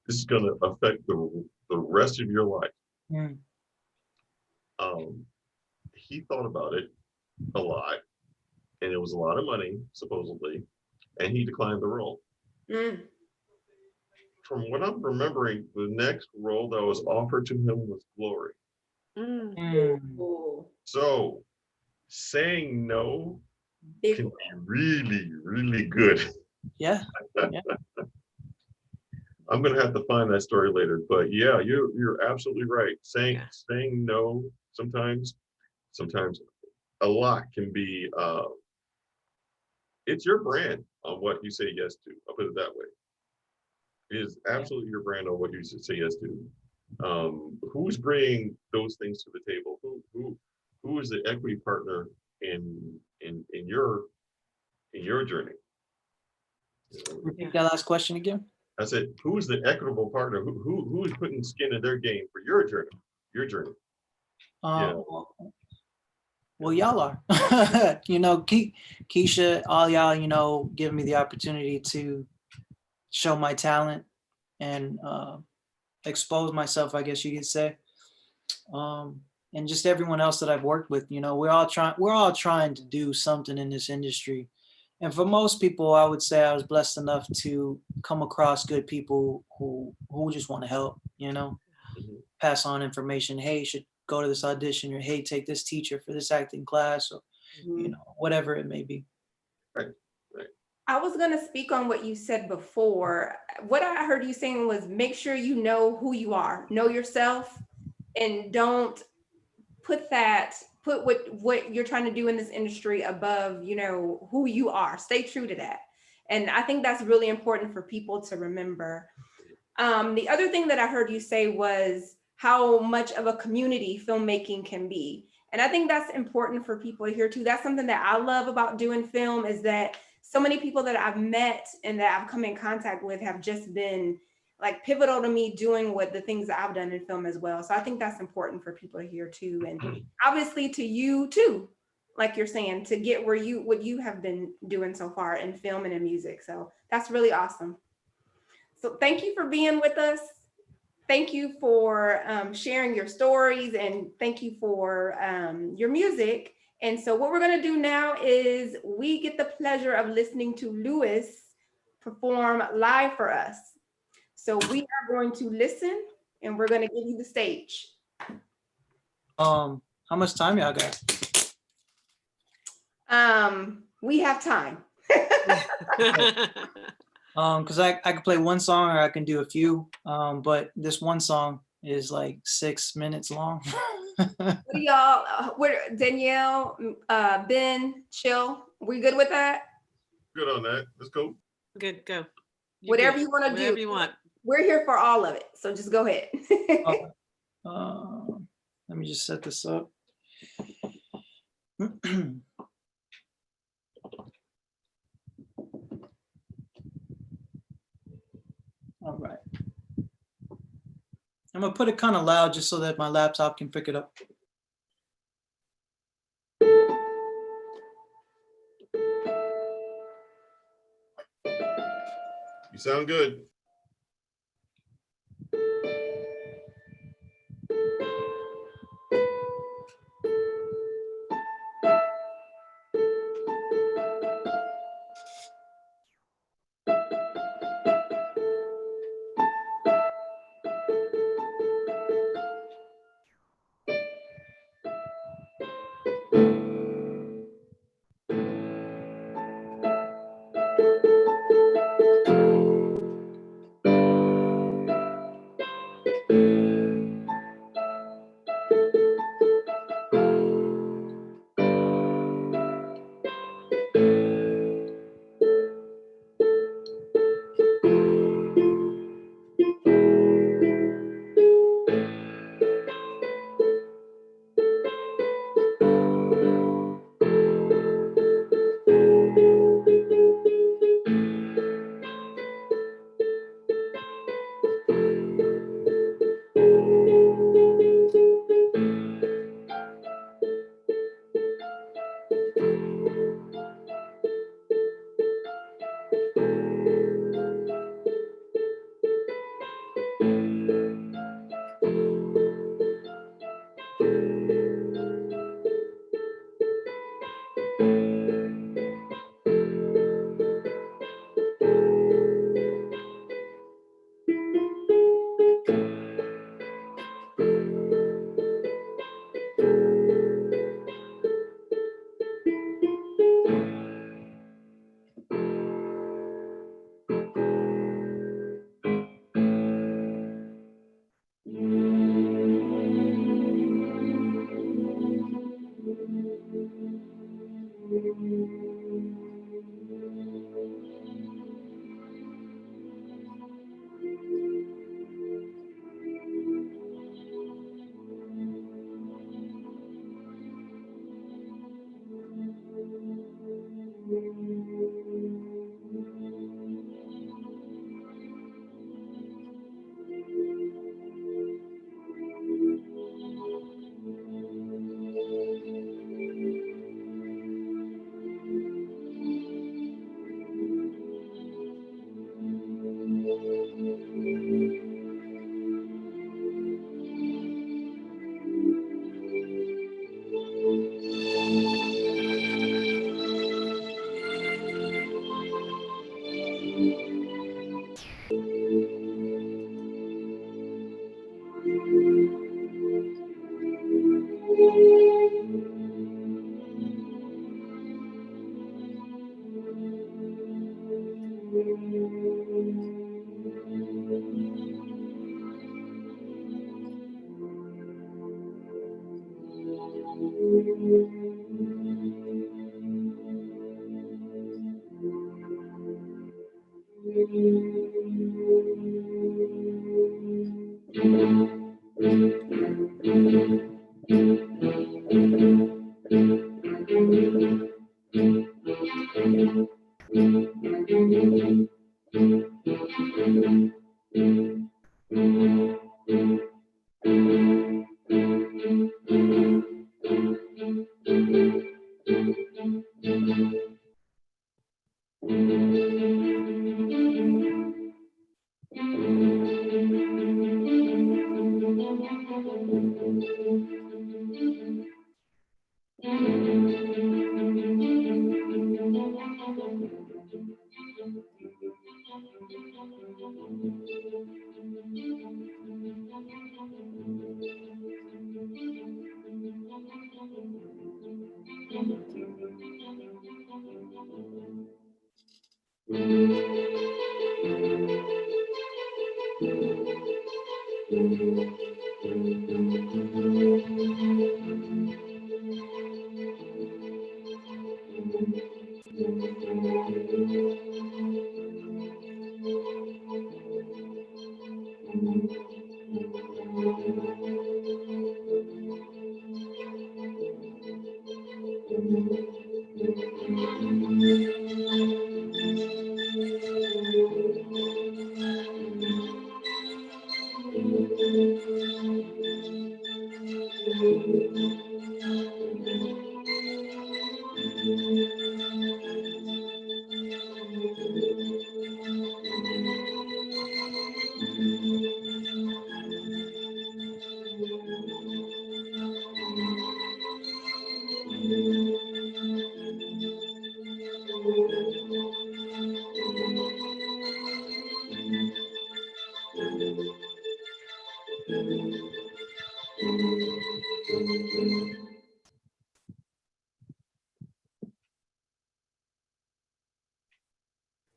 this is going to affect the rest of your life. Mm. He thought about it a lot, and it was a lot of money supposedly, and he declined the role. Mm. From what I'm remembering, the next role that was offered to him was Glory. Mm. Mm. Ooh, So saying no big can one. be really, really good. Yeah. I'm gonna have to find that story later, but yeah, you're absolutely right. Saying Yeah. saying no sometimes a lot can be it's your brand on what you say yes to. I'll put it that way. It is absolutely your brand on what you say yes to. Who's bringing those things to the table? Who is the equity partner in your journey? You know, Repeat that last question again. I said, who's the equitable partner? Who's putting skin in their game for your journey? Your journey. Yeah. Well, y'all are. Keisha, all y'all, giving me the opportunity to show my talent and expose myself, I guess you could say. And just everyone else that I've worked with, we're all trying to do something in this industry. And for most people, I would say I was blessed enough to come across good people who just want to help, Mhm. pass on information. Hey, you should go to this audition, or hey, take this teacher for this acting class, or Mhm. whatever it may be. Right. Right. I was going to speak on what you said before. What I heard you saying was make sure you know who you are, know yourself, and don't put what you're trying to do in this industry above, who you are. Stay true to that. And I think that's really important for people to remember. The other thing that I heard you say was how much of a community filmmaking can be. And I think that's important for people to hear too. That's something that I love about doing film, is that so many people that I've met and that I've come in contact with have just been like pivotal to me doing the things that I've done in film as well. So I think that's important for people to hear too. And obviously to you too, like you're saying, to get what you have been doing so far in film and in music. So that's really awesome. So thank you for being with us. Thank you for sharing your stories, and thank you for your music. And so what we're going to do now is we get the pleasure of listening to Lewis perform live for us. So we are going to listen, and we're going to give you the stage. How much time y'all got? We have time. Because I could play one song or I can do a few. But this one song is like 6 minutes long. What do y'all, Danielle, Ben, Chill, we good with that? Good on that. Let's go. Good, go. Whatever you want to do. Whatever you want. We're here for all of it. So just go ahead. Let me just set this up. All right. I'm gonna put it kind of loud just so that my laptop can pick it up. You sound good.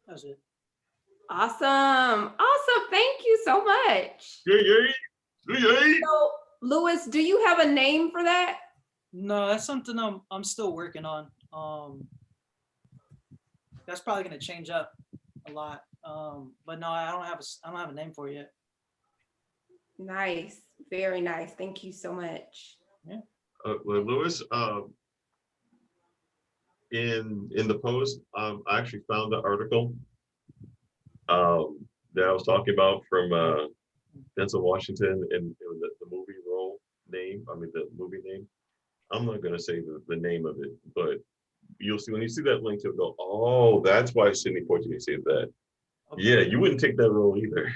That's it. Awesome. Awesome. Thank you so much. Yay, yay, yay, yay. So, Lewis, do you have a name for that? No, that's something I'm still working on. That's probably gonna change up a lot. But no, I don't have a name for it yet. Nice. Very nice. Thank you so much. Well, Lewis, in the post, I actually found the article that I was talking about from Denzel Washington and the movie role name. I mean, the movie name. I'm not gonna say the name of it, but you'll see when you see that link, you'll go, "Oh, that's why Sidney Poitier said that." Okay. Yeah, you wouldn't take that role either.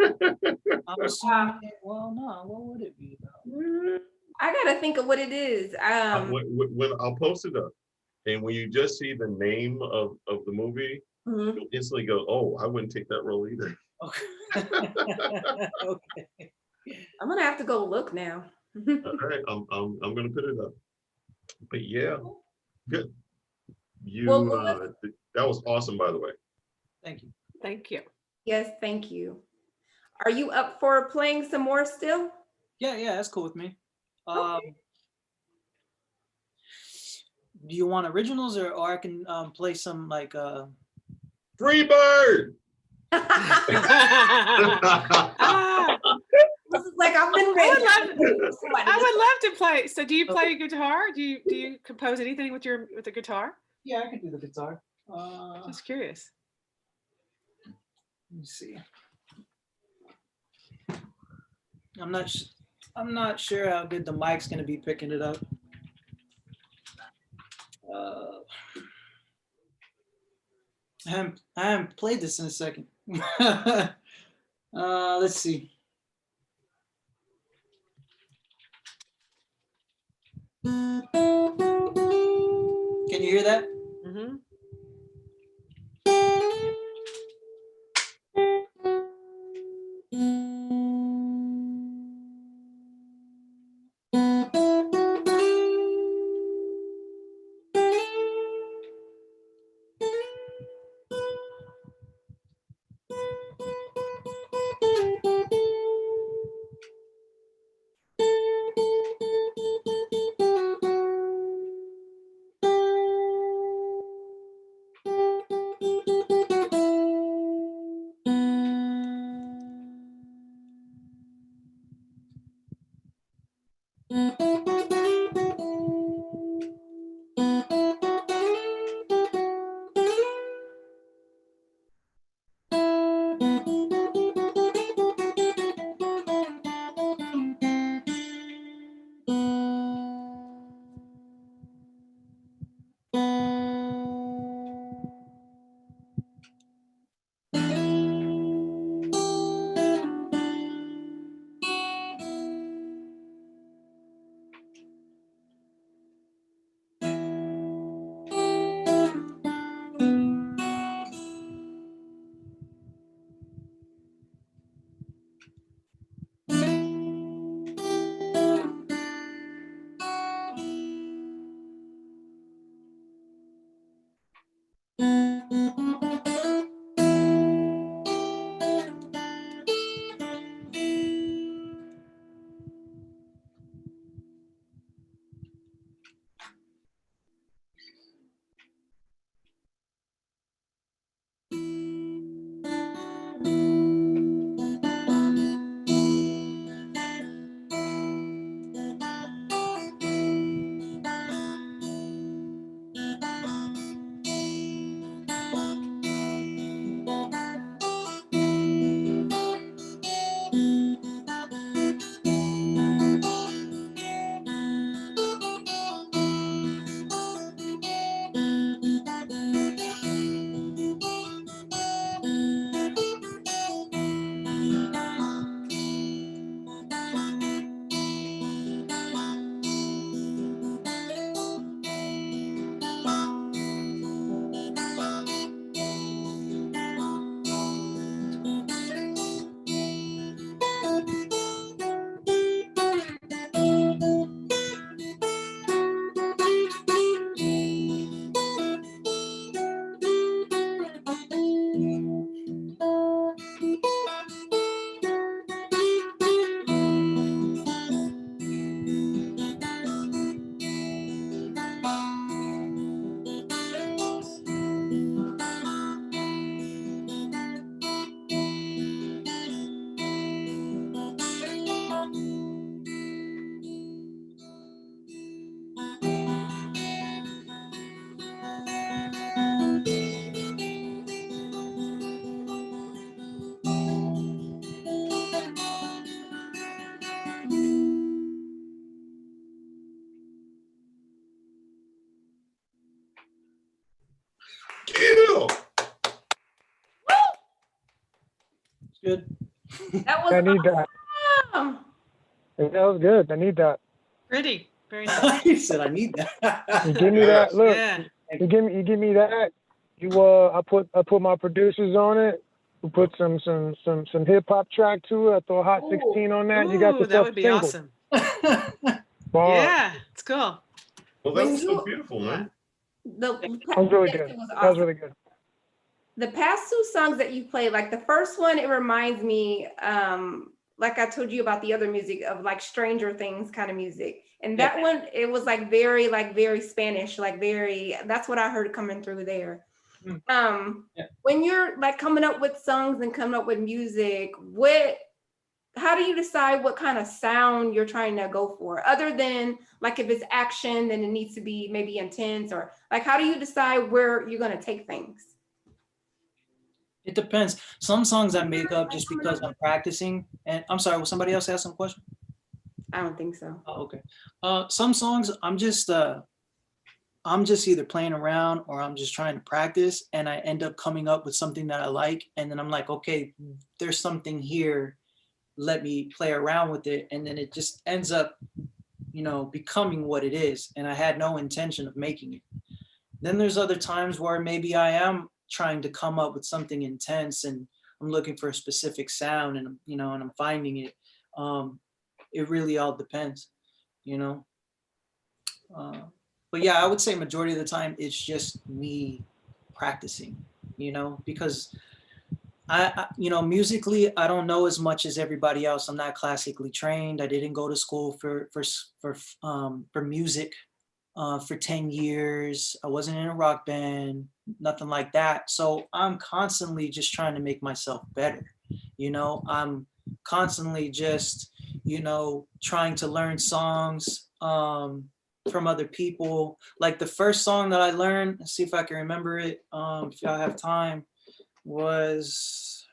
I'm assuming, well, no, what would it be about? I gotta think of what it is. When I'll post it up, and when you just see the name of the movie, Mhm. you'll instantly go, "Oh, I wouldn't take that role either." Okay. Okay. I'm gonna have to go look now. All right, I'm gonna put it up. But yeah, good. Well, You that was awesome, by the way. Thank you. Thank you. yes, thank you. Are you up for playing some more still? Yeah, that's cool with me. Okay. Do you want originals or I can play some like Free bird. Ah, This is like I've been I ready. would love to play. So do you play guitar? Do you compose anything with the guitar? yeah, I can do the guitar. Just curious. Let me see. I'm not sure how good the mic's gonna be picking it up. I haven't played this in a second. Let's see. Can you hear that? Mm-hmm. Ew. Good. That was I need that. awesome. That was good. I need that. Pretty, very nice. He said, I need You that. give me Yes. that. Look, Yeah. you give me that. I put my producers on it. We put some hip hop track to it. I throw a hot 16 on that. You got Ooh, that yourself would a be single. awesome. Bar. Yeah, it's cool. Well, that was so beautiful, man. That was really good. It was That was awesome. really good. The past two songs that you played, like the first one, it reminds me, like I told you about the other music of like Stranger Things kind of music. And Yeah. that one, it was very Spanish, that's what I heard coming through there. Yeah. When you're like coming up with songs and coming up with music, how do you decide what kind of sound you're trying to go for? Other than like if it's action, then it needs to be maybe intense, or like how do you decide where you're gonna take things? It depends. Some songs I make up just because I'm practicing. And I'm sorry, will somebody else ask some question? I don't think so. Oh, okay. Some songs I'm just either playing around or I'm just trying to practice, and I end up coming up with something that I like, and then I'm like, okay, there's something here. Let me play around with it, and then it just ends up, becoming what it is, and I had no intention of making it. Then there's other times where maybe I am trying to come up with something intense, and I'm looking for a specific sound, and and I'm finding it. It really all depends, you know. But yeah, I would say majority of the time it's just me practicing, because musically, I don't know as much as everybody else. I'm not classically trained. I didn't go to school for music for 10 years. I wasn't in a rock band, nothing like that. So I'm constantly just trying to make myself better. I'm constantly just, you know, trying to learn songs from other people. Like the first song that I learned, let's see if I can remember it, if y'all have time, was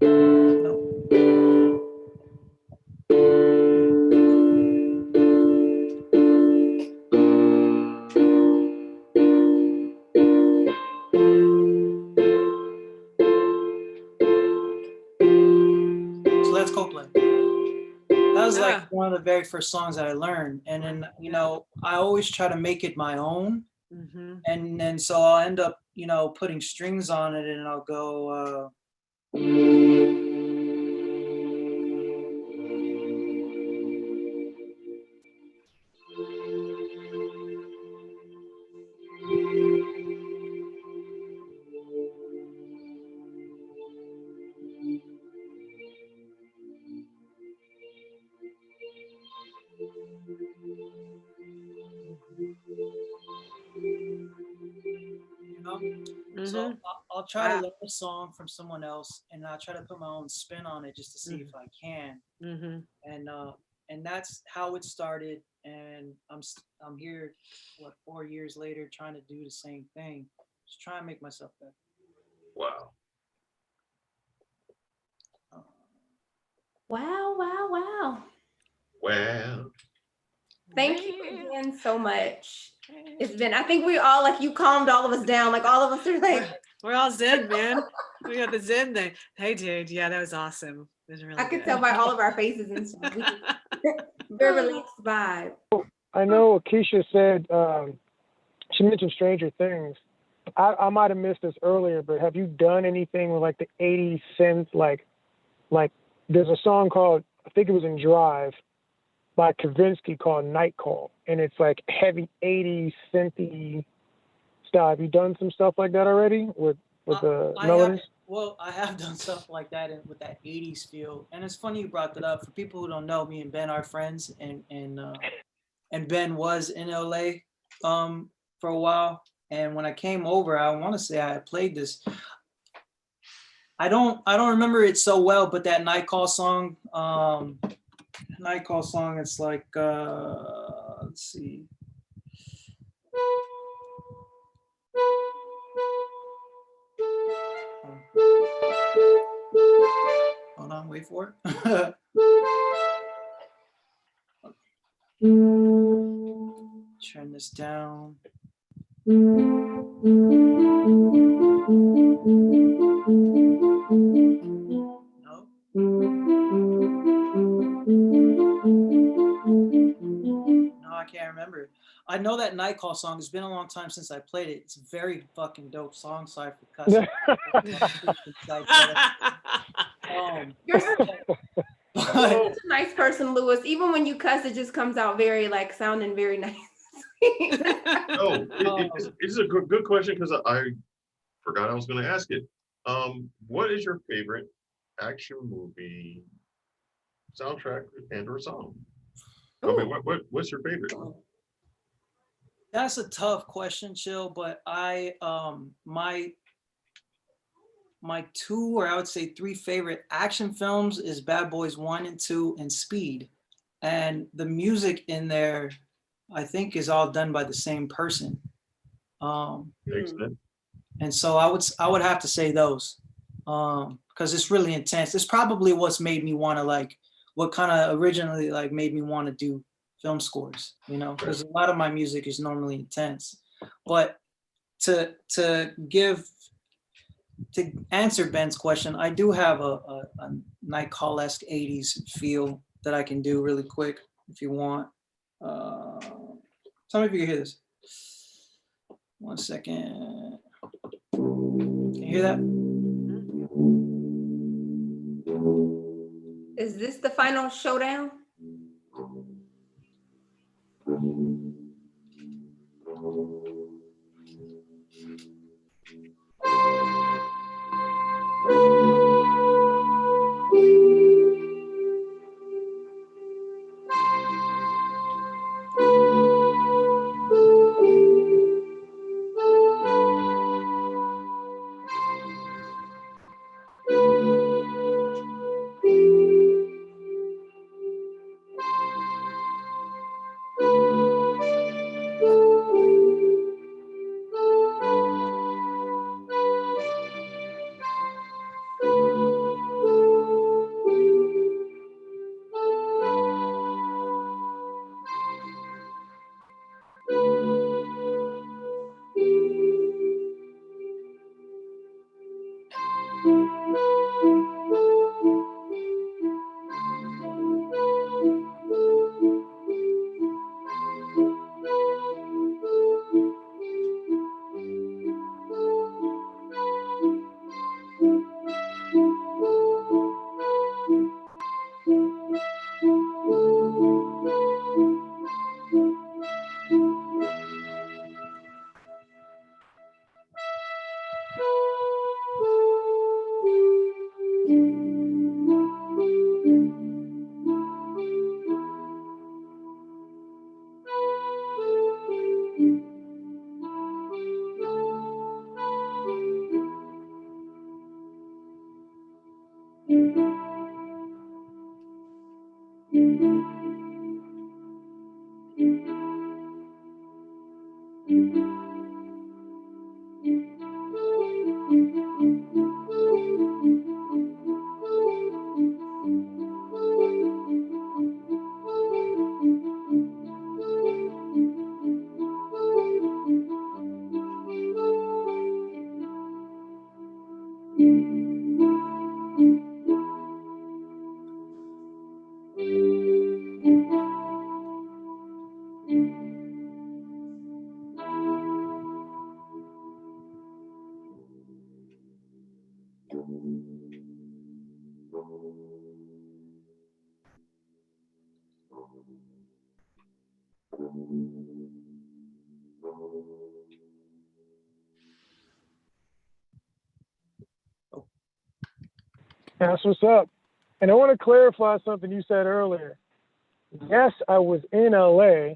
no. So that's Copeland. That was like one of the very first songs that I learned. And then, you know, I always try to make it my own. Mm-hmm. And then so I'll end up, you know, putting strings on it, and I'll go, you know. So I'll try to learn a song from someone else, and I'll try to put my own spin on it just to see if I can. And that's how it started. And I'm here, what, 4 years later, trying to do the same thing, just trying to make myself better. Wow. Wow, wow, wow. Wow. Thank you again so much. It's been, I think we all, like, you calmed all of us down. Like, all of us are like, we're all zen, man. We got the zen thing. Hey, dude. Yeah, that was awesome. It was really I could good. tell by all of our faces and stuff. Very relaxed vibe. I know Keisha said, she mentioned Stranger Things. I might have missed this earlier, but have you done anything with like the 80s synth? Like there's a song called, I think it was in Drive, by Kavinsky called Night Call, and it's like heavy 80s synthy style. Have you done some stuff like that already with the melodies? I have done stuff like that with that 80s feel. And it's funny you brought that up. For people who don't know, me and Ben are friends, and Ben was in LA for a while. And when I came over, I want to say I played this. I don't remember it so well, but that Night Call song, it's like, let's see. Hold on, wait for it. Turn this down. No. No, I can't remember it. I know that Night Call song. It's been a long time since I played it. It's a very fucking dope song. Sorry for cussing. You're such a nice person, Lewis. Even when you cuss, it just comes out very, like, sounding very nice. It's a good question, because I forgot I was going to ask it. What is your favorite action movie soundtrack and or song? I mean, what's your favorite? That's a tough question, Chill, but I my two, or I would say three, favorite action films is Bad Boys 1 and 2 and Speed. And the music in there, I think, is all done by the same person. Makes sense. And so I would have to say those, because it's really intense. It's probably what's made me want to, like, what kind of originally, like, made me want to do film scores, you know, because a lot of my music is normally intense. But to answer Ben's question, I do have a Night Call-esque 80s feel that I can do really quick if you want. Tell me if you can hear this. 1 second. Can you hear that? Is this the final showdown? That's what's up. And I want to clarify something you said earlier. Yes, I was in LA,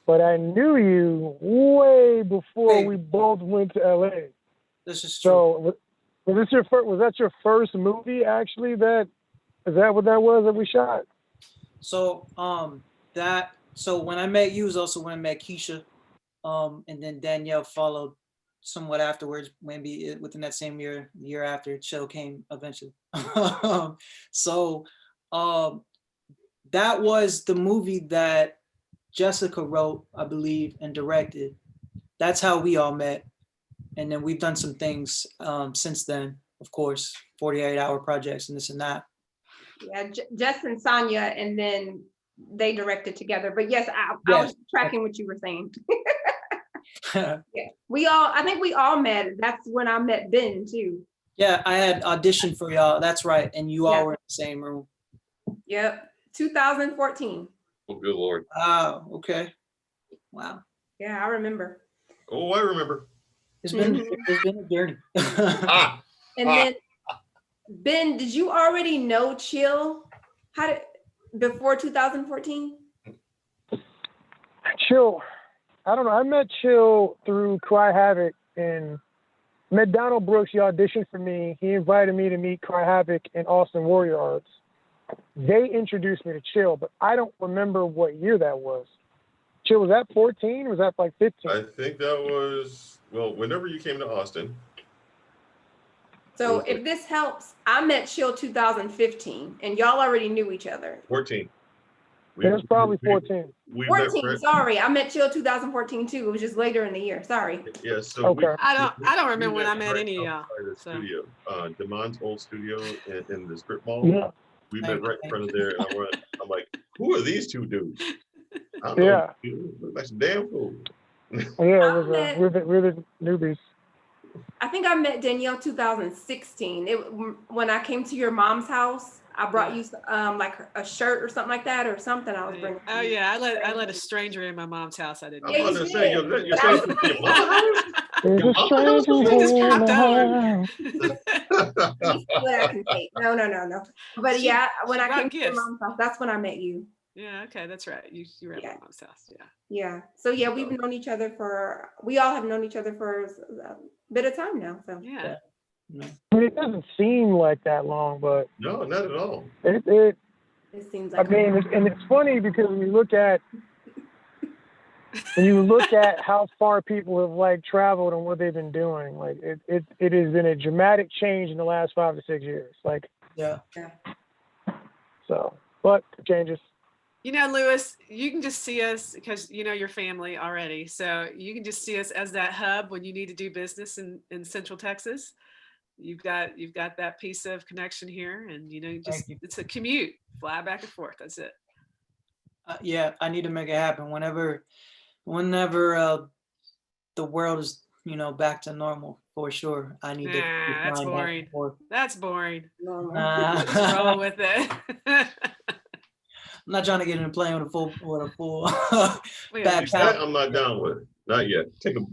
but I knew you way before we both went to LA. This is true. So was that your first movie actually? Is that what that was that we shot? So so when I met you was also when I met Keisha, and then Danielle followed somewhat afterwards, maybe within that same year, the year after Chill came eventually. So that was the movie that Jessica wrote, I believe, and directed. That's how we all met. And then we've done some things since then, of course, 48-hour projects and this and that. Yeah, Jess and Sonia, and then they directed together. But yes, I was tracking what you were saying. Yeah, I think we all met. That's when I met Ben too. Yeah, I had auditioned for y'all. That's right. And you all were in the same room. Yep, 2014. Oh, good Lord. Wow. Okay. Wow. Yeah, I remember. Oh, I remember. It's been a journey. And then Ben, did you already know Chill? Before 2014? Chill. I don't know. I met Chill through Cry Havoc, and met Donald Brooks. He auditioned for me. He invited me to meet Cry Havoc and Austin Warrior Arts. They introduced me to Chill, but I don't remember what year that was. Chill, was that 14? Or was that like 15? I think that was, well, whenever you came to Austin. So if this helps, I met Chill 2015, and y'all already knew each other. 14. It was probably 14. 14, sorry. I met Chill 2014 too. It was just later in the year. Sorry. Yeah, so okay. I don't remember when I met any of y'all. The studio, Demon's old studio in the strip mall. Yeah. We met right in front of there, and I'm like, who are these two dudes? I don't know. Yeah. Look like some damn fools. Yeah, it was we're the newbies. I think I met Danielle 2016. When I came to your mom's house, I brought you like a shirt or something like that, or something. I was bringing. Oh yeah, I let a stranger in my mom's house. I didn't. I'm about to say, you're saying your mom's house? There's a stranger Just in popped the over. house. What I can say. No. But yeah, when I came to your gifts. mom's house, that's when I met you. Yeah, okay, that's right. You were at my mom's house. Yeah. Yeah. So yeah, we all have known each other for a bit of time now. So Yeah. I mean, it doesn't seem like that long, but No, not at all. it seems like. I mean, and it's funny because when you look at how far people have like traveled and what they've been doing, like it has been a dramatic change in the last 5 to 6 years. Like so, but it changes. You know, Lewis, you can just see us because you know your family already. So you can just see us as that hub when you need to do business in Central Texas. You've got that piece of connection here, and you know, it's a commute, fly back and forth. That's it. Yeah, I need to make it happen whenever the world is, back to normal, for sure. I need to. That's boring. That's boring. Nah. Just roll with it. I'm not trying to get in a plane with a full That I'm not down with. Not yet. Take a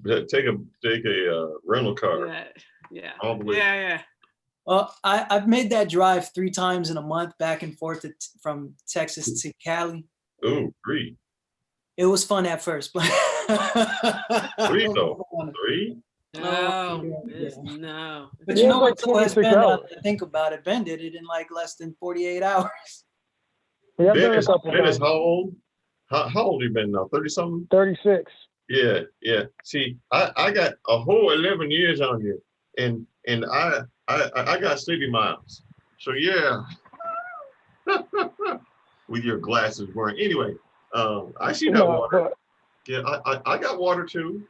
rental car. Yeah. All the way. Yeah. Well, I've made that drive 3 times in a month back and forth from Texas to Cali. Ooh, 3. It was fun at first, but 3 though. 3? No. But you know what? Like Ben, think about it. Ben did it in like less than 48 hours. Yeah, Ben is how old? How old you been now? 30 something? 36. Yeah. See, I got a whole 11 years on you, and I got city miles. So yeah, with your glasses wearing. Anyway, I see that water. Yeah, I got water too.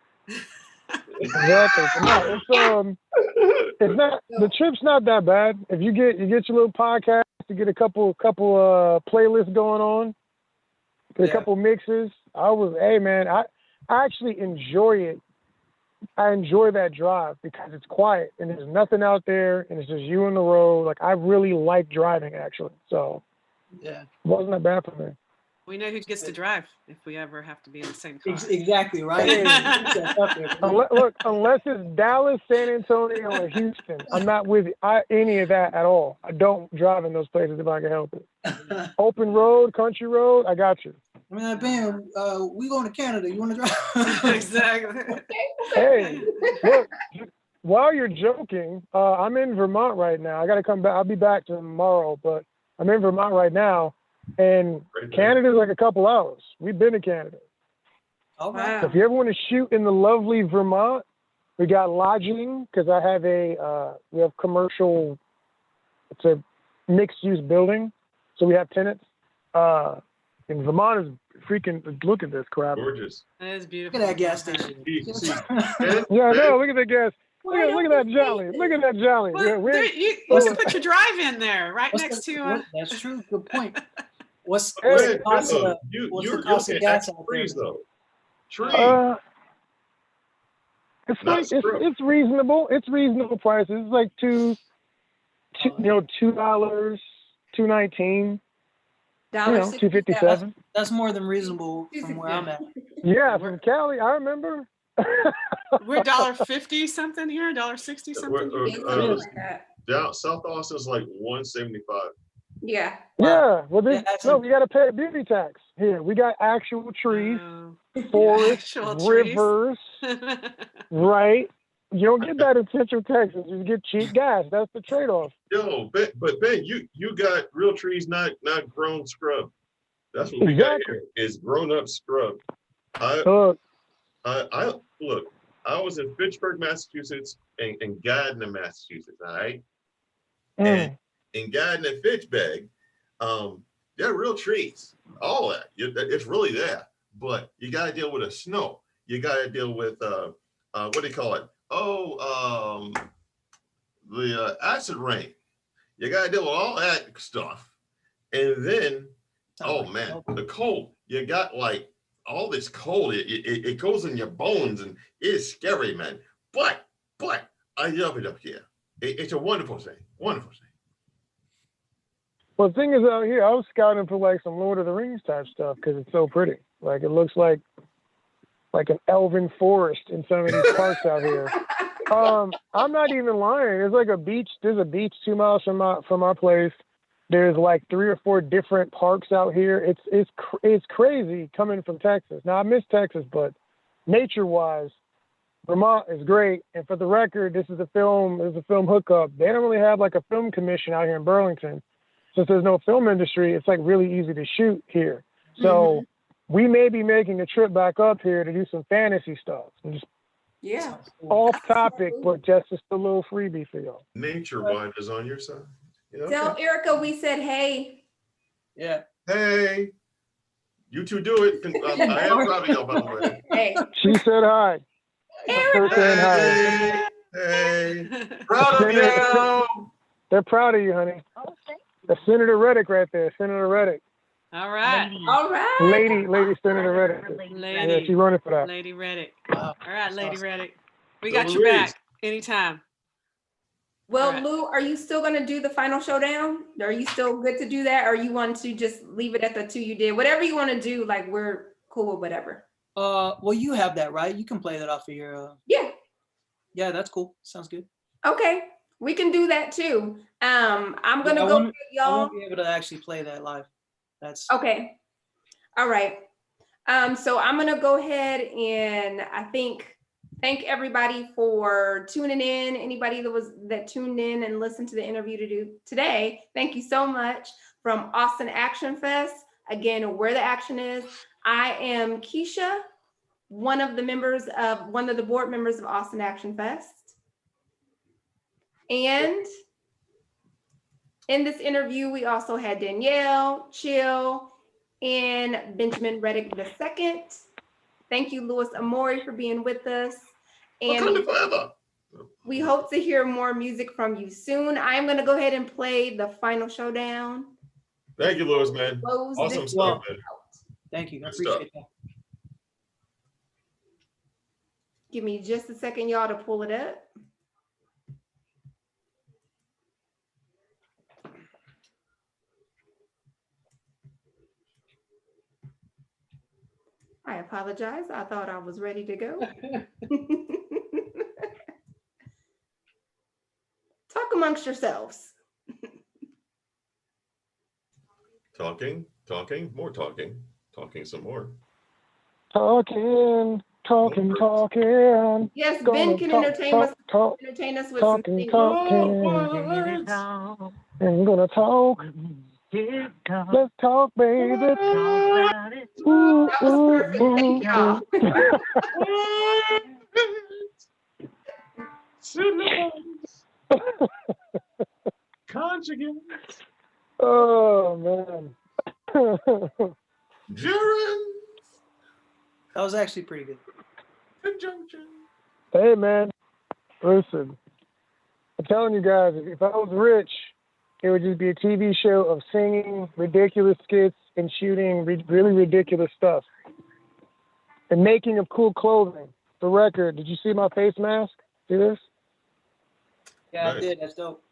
Exactly. No, it's not. The trip's not that bad. If you get your little podcast, you get a couple playlists going on, get a couple mixes. Hey man, I actually enjoy it. I enjoy that drive because it's quiet and there's nothing out there and it's just you on the road. Like I really like driving actually. So yeah, it wasn't that bad for me. We know who gets to drive if we ever have to be in the same car. Exactly, right? Unless it's Dallas, San Antonio, or Houston, I'm not with any of that at all. I don't drive in those places if I can help it. Open road, country road, I got you. I mean, Ben, we going to Canada. You want to drive? Exactly. Hey, look, while you're joking, I'm in Vermont right now. I got to come back. I'll be back tomorrow, but I'm in Vermont right now. And Canada's like a couple hours. We've been to Canada. All right. So if you ever want to shoot in the lovely Vermont, we got lodging because I have we have commercial, it's a mixed use building. So we have tenants. And Vermont is freaking, look at this crap. Gorgeous. That is beautiful. Look at that gas station. Yeah, no, look at the gas. Look at that jolly. Look at that jolly. Well, Yeah, you can put your drive in there, right next to. That's true. Good point. What's Hey, the cost of You're gas out there? trees though. Tree. It's Not like screw. it's reasonable. It's reasonable prices. It's like $2, $2.19. $2.57. That's more than reasonable from where I'm at. Yeah, from Cali, I remember. We're $1.50 something here, $1.60 something. Down South Austin's like 175. Yeah. Yeah, well, Yeah, we got to pay a beauty tax here. We got actual trees, Oh, forests, actual trees. rivers, right? You don't get that in Central Texas. You get cheap gas. That's the trade-off. Yo, but Ben, you got real trees, not grown scrub. That's what we got here. Is grown up scrub. I look. I was in Fitchburg, Massachusetts, and Gardner, Massachusetts. All right. And in Gardner and Fitchburg, they're real trees. All that. It's really there. But you got to deal with the snow. You got to deal with what do you call it? The acid rain. You got to deal with all that stuff. And then, oh man, the cold. You got like all this cold. It goes in your bones and it's scary, man. But I love it up here. It's a wonderful thing. Wonderful thing. Well, the thing is, out here, I was scouting for like some Lord of the Rings type stuff because it's so pretty. Like it looks like an elven forest in some of these parks out here. I'm not even lying. There's like a beach. There's a beach 2 miles from our place. There's like 3 or 4 different parks out here. It's crazy coming from Texas. Now I miss Texas, but nature-wise, Vermont is great. And for the record, this is a film hookup. They don't really have like a film commission out here in Burlington. Since there's no film industry, it's like really easy to shoot here. So we may be making a trip back up here to do some fantasy stuff. And just off topic, but just a little freebie for y'all. Nature vibe is on your side. Yeah, Tell Erica we said hey. Yeah. Hey, you two do it. I am proud of y'all, by the way. Hey. She said hi. Her saying hi. Hey, proud of you. They're proud of you, honey. That's Senator Reddick right there. Senator Reddick. All right. All right. Lady Senator Reddick. Yeah, she's running for that. Lady Reddick. Wow. All right, Lady Awesome. Reddick. We Go got your Louise. back anytime. Well, Right. Lou, are you still going to do the final showdown? Are you still good to do that? Or you want to just leave it at the 2 you did? Whatever you want to do, like we're cool with whatever. Well, you have that, right? You can play that off of your. Yeah. Yeah, that's cool. Sounds good. Okay. We can do that too. I'm going to I go won't- with I y'all. won't be able to actually play that live. That's Okay. All right. So I'm going to go ahead and thank everybody for tuning in. Anybody that tuned in and listened to the interview today, thank you so much. From Austin Action Fest, again, where the action is. I am Keisha, one of the board members of Austin Action Fest. And in this interview, we also had Danielle, Chill, and Benjamin Reddick II. Thank you, Louis Amory, for being with us. Wakanda And forever. we hope to hear more music from you soon. I'm going to go ahead and play the final showdown. Thank you, Louis, man. Close Awesome this stuff, man. out. thank you. I Good stuff. appreciate that. Give me just a second, y'all, to pull it up. I apologize. I thought I was ready to go. Talk amongst yourselves. Talking, more talking, some more. Talking. Yes, Gonna Ben can entertain us with some talking. singing. I'm gonna talk. Let's talk, baby. That was perfect. Thank y'all. Syllables. Conjugates. Oh man. Gerunds. That was actually pretty good. Conjunction. Hey man, listen. I'm telling you guys, if I was rich, it would just be a TV show of singing ridiculous skits and shooting really ridiculous stuff. And making of cool clothing. The record, did you see my face mask? See this? Yeah, I Nice. did. That's dope.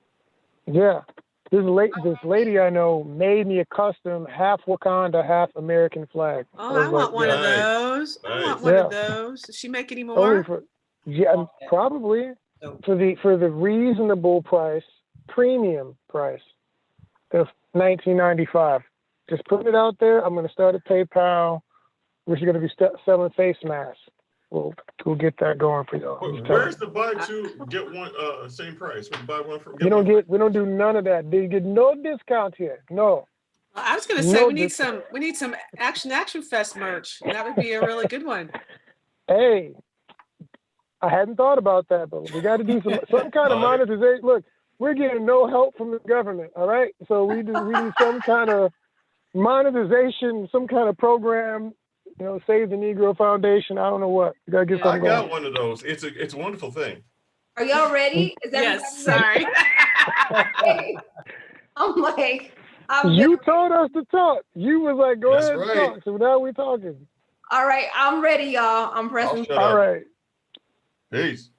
Yeah. This lady I know made me a custom half Wakanda, half American flag. Oh, I want one of Nice. those. I want Nice. one of Yeah. those. Does she make any Only more? for probably Dope. for the reasonable price, premium price of $19.95. Just putting it out there. I'm going to start a PayPal. We're going to be selling face masks. We'll get that going for y'all. Where's the buy two get one same price? When you buy one from We don't do none of that. You get no discount here. No. I was going to say we need some Action Fest merch. That would be a really good one. Hey, I hadn't thought about that, but we got to do some kind of monetization. Look, we're getting no help from the government. All right, so we need some kind of monetization, some kind of program. You know, Save the Negro Foundation. I don't know what. You gotta get something going. I got one of those. It's a wonderful thing. Are y'all ready? Is Yes. everybody Sorry. I'm like, you told us to talk. You was like, go That's ahead and right. talk. So now we're talking. all right, I'm ready, y'all. I'm pressing. All right. Peace.